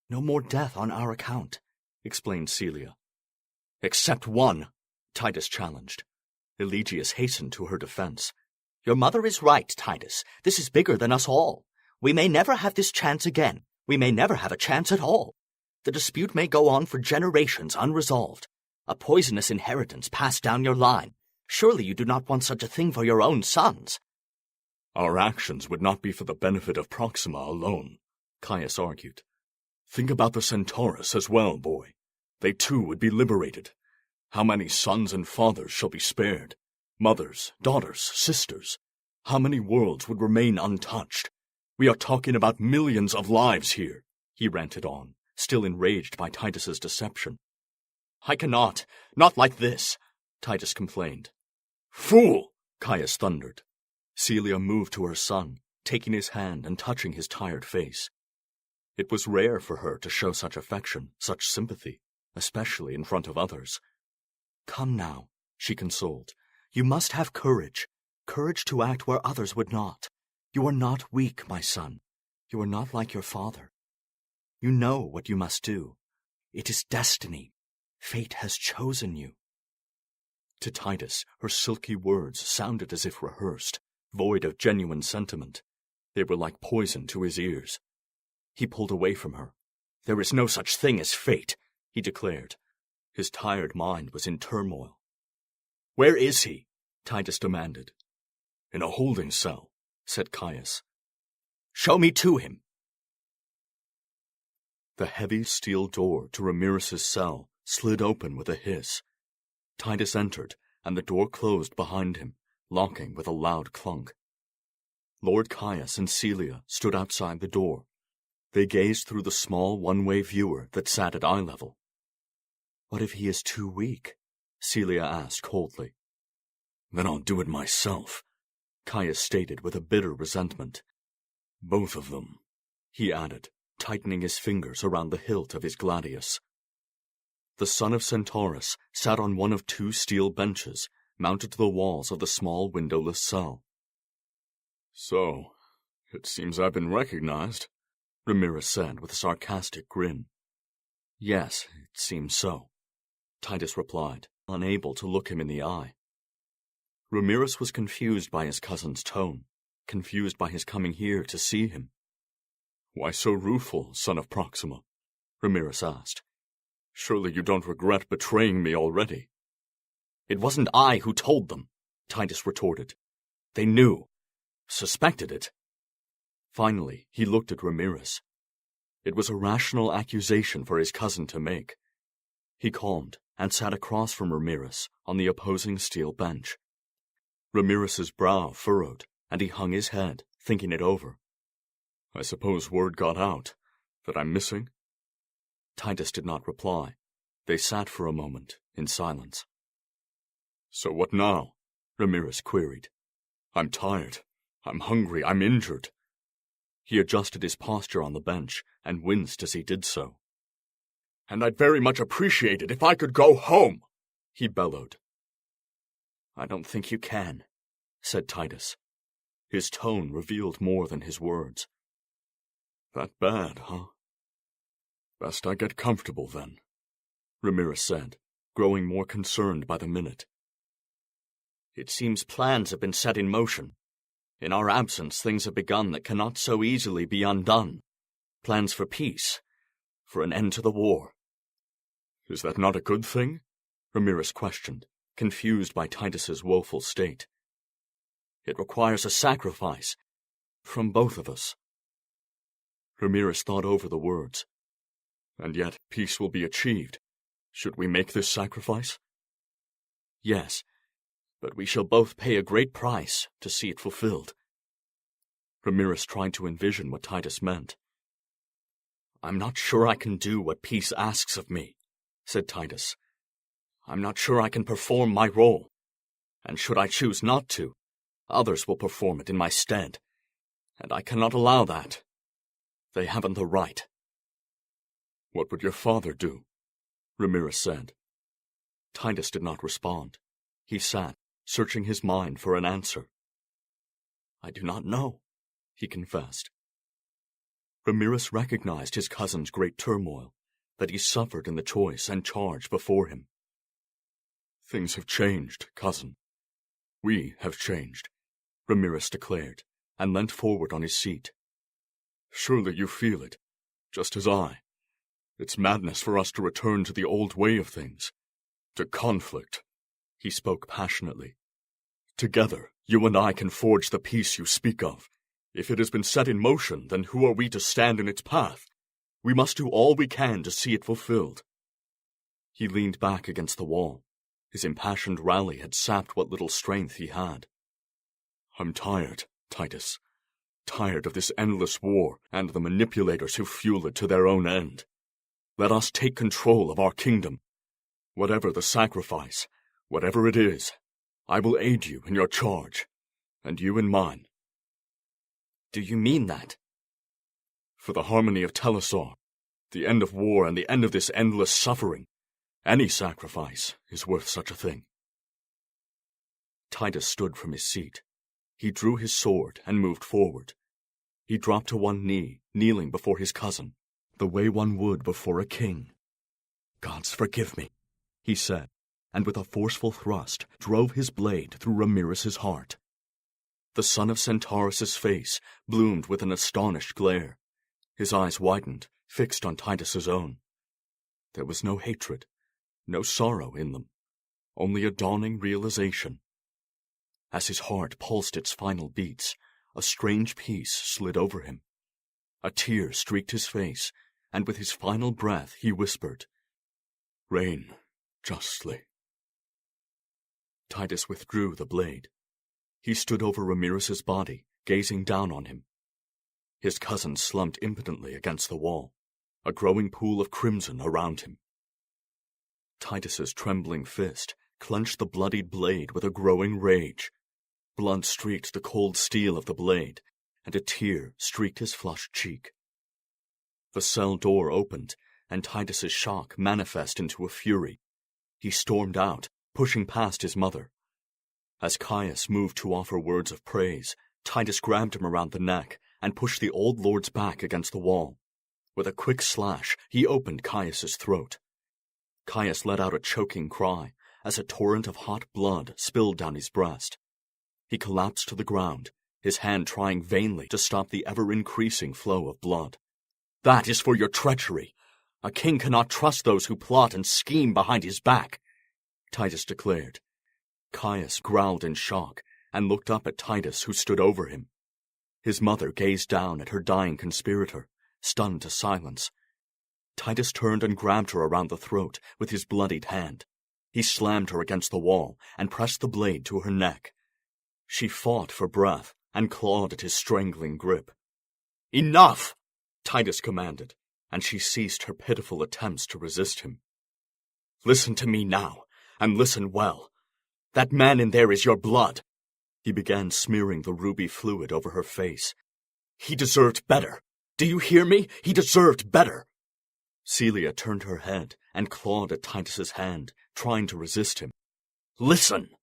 no more death on our account," explained Celia. "Except one," Titus challenged. Eligius hastened to her defense. "Your mother is right, Titus. This is bigger than us all. We may never have this chance again. We may never have a chance at all. The dispute may go on for generations unresolved. A poisonous inheritance passed down your line. Surely you do not want such a thing for your own sons." "Our actions would not be for the benefit of Proxima alone," Caius argued. "Think about the Centaurus as well, boy. They too would be liberated. How many sons and fathers shall be spared? Mothers, daughters, sisters. How many worlds would remain untouched? We are talking about millions of lives here," he ranted on, still enraged by Titus's deception. "I cannot. Not like this," Titus complained. "Fool!" Caius thundered. Celia moved to her son, taking his hand and touching his tired face. It was rare for her to show such affection, such sympathy, especially in front of others. "Come now," she consoled. "You must have courage to act where others would not. You are not weak, my son. You are not like your father. You know what you must do. It is destiny. Fate has chosen you." To Titus, her silky words sounded as if rehearsed, void of genuine sentiment. They were like poison to his ears. He pulled away from her. "There is no such thing as fate," he declared. His tired mind was in turmoil. "Where is he?" Titus demanded. "In a holding cell," said Caius. "Show me to him." The heavy steel door to Ramirez's cell slid open with a hiss. Titus entered, and the door closed behind him, locking with a loud clunk. Lord Caius and Celia stood outside the door. They gazed through the small one-way viewer that sat at eye level. "What if he is too weak?" Celia asked coldly. "Then I'll do it myself," Caius stated with a bitter resentment. "Both of them," he added, tightening his fingers around the hilt of his gladius. The son of Centaurus sat on one of two steel benches mounted to the walls of the small windowless cell. "So, it seems I've been recognized," Ramirez said with a sarcastic grin. "Yes, it seems so," Titus replied, unable to look him in the eye. Ramirez was confused by his cousin's tone, confused by his coming here to see him. "Why so rueful, son of Proxima?" Ramirez asked. "Surely you don't regret betraying me already?" "It wasn't I who told them," Titus retorted. "They knew. Suspected it." Finally, he looked at Ramirez. It was a rational accusation for his cousin to make. He calmed and sat across from Ramirez on the opposing steel bench. Ramirez's brow furrowed, and he hung his head, thinking it over. "I suppose word got out that I'm missing?" Titus did not reply. They sat for a moment, in silence. "So what now?" Ramirez queried. "I'm tired. I'm hungry. I'm injured." He adjusted his posture on the bench and winced as he did so. "And I'd very much appreciate it if I could go home," he bellowed. "I don't think you can," said Titus. His tone revealed more than his words. "That bad, huh? Best I get comfortable, then," Ramirez said, growing more concerned by the minute. "It seems plans have been set in motion. In our absence, things have begun that cannot so easily be undone." plans for peace, for an end to the war. Is that not a good thing? Ramirez questioned, confused by Titus's woeful state. It requires a sacrifice from both of us. Ramirez thought over the words. And yet peace will be achieved. Should we make this sacrifice? Yes, but we shall both pay a great price to see it fulfilled. Ramirez tried to envision what Titus meant. I'm not sure I can do what peace asks of me, said Titus. I'm not sure I can perform my role, and should I choose not to, others will perform it in my stead, and I cannot allow that. They haven't the right. What would your father do? Ramirez said. Titus did not respond. He sat, searching his mind for an answer. I do not know, he confessed. Ramirez recognized his cousin's great turmoil, that he suffered in the choice and charge before him. Things have changed, cousin. We have changed, Ramirez declared, and leant forward on his seat. Surely you feel it, just as I. It's madness for us to return to the old way of things, to conflict. He spoke passionately. Together, you and I can forge the peace you speak of. If it has been set in motion, then who are we to stand in its path? We must do all we can to see it fulfilled. He leaned back against the wall. His impassioned rally had sapped what little strength he had. I'm tired, Titus. Tired of this endless war and the manipulators who fuel it to their own end. Let us take control of our kingdom. Whatever the sacrifice, whatever it is, I will aid you in your charge, and you in mine. Do you mean that? For the harmony of Telesar, the end of war and the end of this endless suffering, any sacrifice is worth such a thing. Titus stood from his seat. He drew his sword and moved forward. He dropped to one knee, kneeling before his cousin, the way one would before a king. Gods forgive me, he said, and with a forceful thrust drove his blade through Ramirez's heart. The son of Centaurus's face bloomed with an astonished glare. His eyes widened, fixed on Titus's own. There was no hatred, no sorrow in them, only a dawning realization. As his heart pulsed its final beats, a strange peace slid over him. A tear streaked his face, and with his final breath he whispered, "Reign justly." Titus withdrew the blade. He stood over Ramirez's body, gazing down on him. His cousin slumped impotently against the wall, a growing pool of crimson around him. Titus's trembling fist clenched the bloodied blade with a growing rage. Blood streaked the cold steel of the blade, and a tear streaked his flushed cheek. The cell door opened, and Titus's shock manifest into a fury. He stormed out, pushing past his mother. As Caius moved to offer words of praise, Titus grabbed him around the neck and pushed the old lord's back against the wall. With a quick slash, he opened Caius's throat. Caius let out a choking cry as a torrent of hot blood spilled down his breast. He collapsed to the ground, his hand trying vainly to stop the ever-increasing flow of blood. "That is for your treachery. A king cannot trust those who plot and scheme behind his back," Titus declared. Caius growled in shock and looked up at Titus, who stood over him. His mother gazed down at her dying conspirator, stunned to silence. Titus turned and grabbed her around the throat with his bloodied hand. He slammed her against the wall and pressed the blade to her neck. She fought for breath and clawed at his strangling grip. "Enough!" Titus commanded, and she ceased her pitiful attempts to resist him. "Listen to me now, and listen well. That man in there is your blood." He began smearing the ruby fluid over her face. "He deserved better. Do you hear me? He deserved better." Celia turned her head and clawed at Titus's hand, trying to resist him. "Listen!"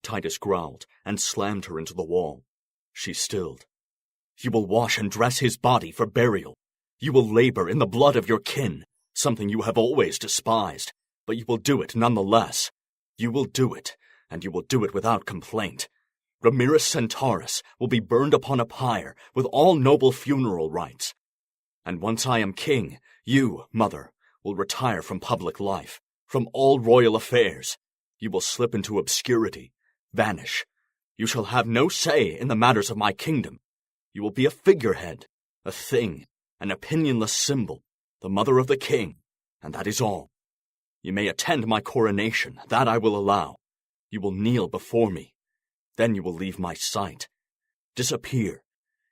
Titus growled and slammed her into the wall. She stilled. "You will wash and dress his body for burial. You will labor in the blood of your kin, something you have always despised, but you will do it nonetheless. You will do it, and you will do it without complaint. Ramirez Centaurus will be burned upon a pyre with all noble funeral rites. And once I am king, you, mother, will retire from public life, from all royal affairs. You will slip into obscurity, vanish. You shall have no say in the matters of my kingdom. You will be a figurehead, a thing, an opinionless symbol, the mother of the king, and that is all. You may attend my coronation, that I will allow. You will kneel before me. Then you will leave my sight. Disappear.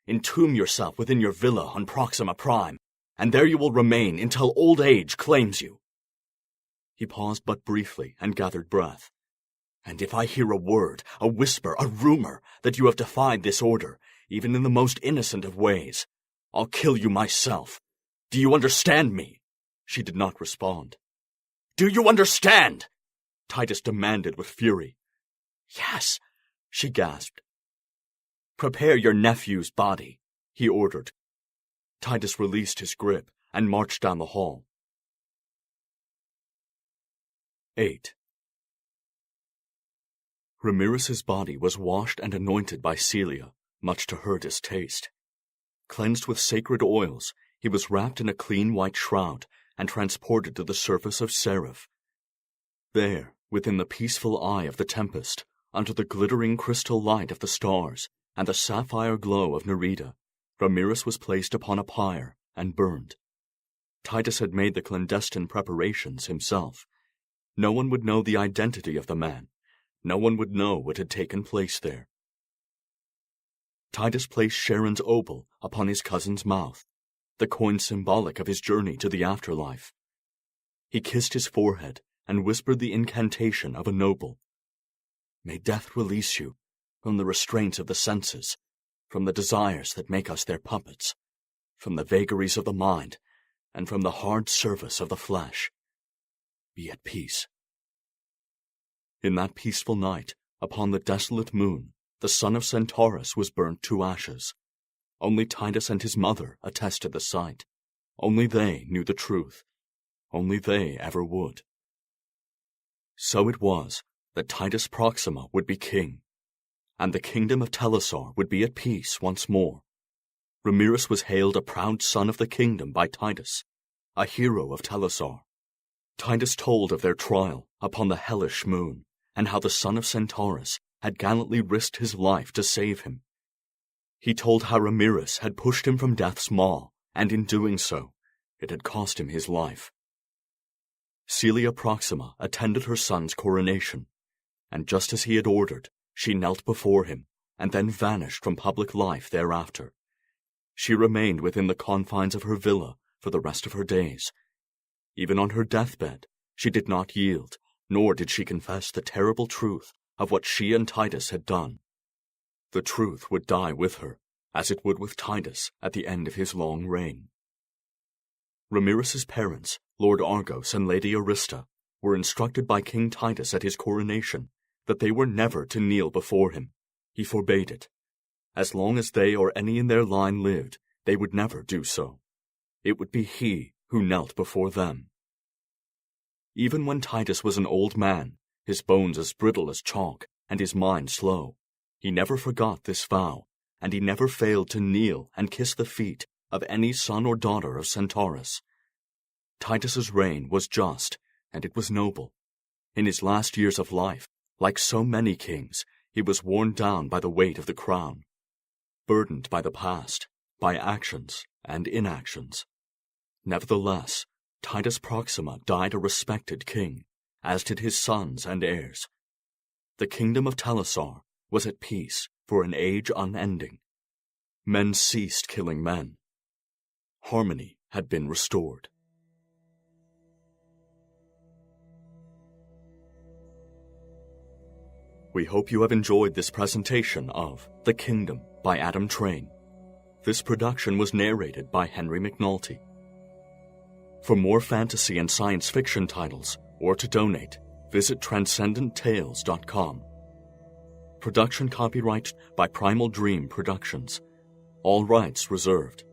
Entomb yourself within your villa on Proxima Prime, and there you will remain until old age claims you. He paused but briefly and gathered breath. And if I hear a word, a whisper, a rumor that you have defied this order, even in the most innocent of ways, I'll kill you myself. Do you understand me? She did not respond. Do you understand? Titus demanded with fury. Yes, she gasped. Prepare your nephew's body, he ordered. Titus released his grip and marched down the hall. 8. Ramirez's body was washed and anointed by Celia, much to her distaste. Cleansed with sacred oils, he was wrapped in a clean white shroud and transported to the surface of Seraph. There, within the peaceful eye of the tempest, under the glittering crystal light of the stars and the sapphire glow of Narrated, Ramirez was placed upon a pyre and burned. Titus had made the clandestine preparations himself. No one would know the identity of the man. No one would know what had taken place there. Titus placed Sharon's opal upon his cousin's mouth, the coin symbolic of his journey to the afterlife. He kissed his forehead and whispered the incantation of a noble. May death release you from the restraints of the senses, from the desires that make us their puppets, from the vagaries of the mind, and from the hard service of the flesh. Be at peace. In that peaceful night, upon the desolate moon, the son of Centaurus was burnt to ashes. Only Titus and his mother attested the sight. Only they knew the truth. Only they ever would. So it was that Titus Proxima would be king, and the kingdom of Telesar would be at peace once more. Ramirez was hailed a proud son of the kingdom by Titus, a hero of Telesar. Titus told of their trial upon the hellish moon, and how the son of Centaurus had gallantly risked his life to save him. He told how Ramirez had pushed him from death's maw, and in doing so, it had cost him his life. Celia Proxima attended her son's coronation, and just as he had ordered, she knelt before him, and then vanished from public life thereafter. She remained within the confines of her villa for the rest of her days. Even on her deathbed, she did not yield, nor did she confess the terrible truth of what she and Titus had done. The truth would die with her, as it would with Titus at the end of his long reign. Ramirez's parents, Lord Argos and Lady Arista, were instructed by King Titus at his coronation that they were never to kneel before him. He forbade it. As long as they or any in their line lived, they would never do so. It would be he who knelt before them. Even when Titus was an old man, his bones as brittle as chalk, and his mind slow, he never forgot this vow, and he never failed to kneel and kiss the feet of any son or daughter of Centaurus. Titus's reign was just, and it was noble. In his last years of life, like so many kings, he was worn down by the weight of the crown, burdened by the past, by actions and inactions. Nevertheless, Titus Proxima died a respected king, as did his sons and heirs. The kingdom of Telesar was at peace for an age unending. Men ceased killing men. Harmony had been restored. We hope you have enjoyed this presentation of The Kingdom by Adam Train. This production was narrated by Henry McNulty. For more fantasy and science fiction titles, or to donate, visit TranscendentTales.com. Production copyright by Primal Dream Productions. All rights reserved.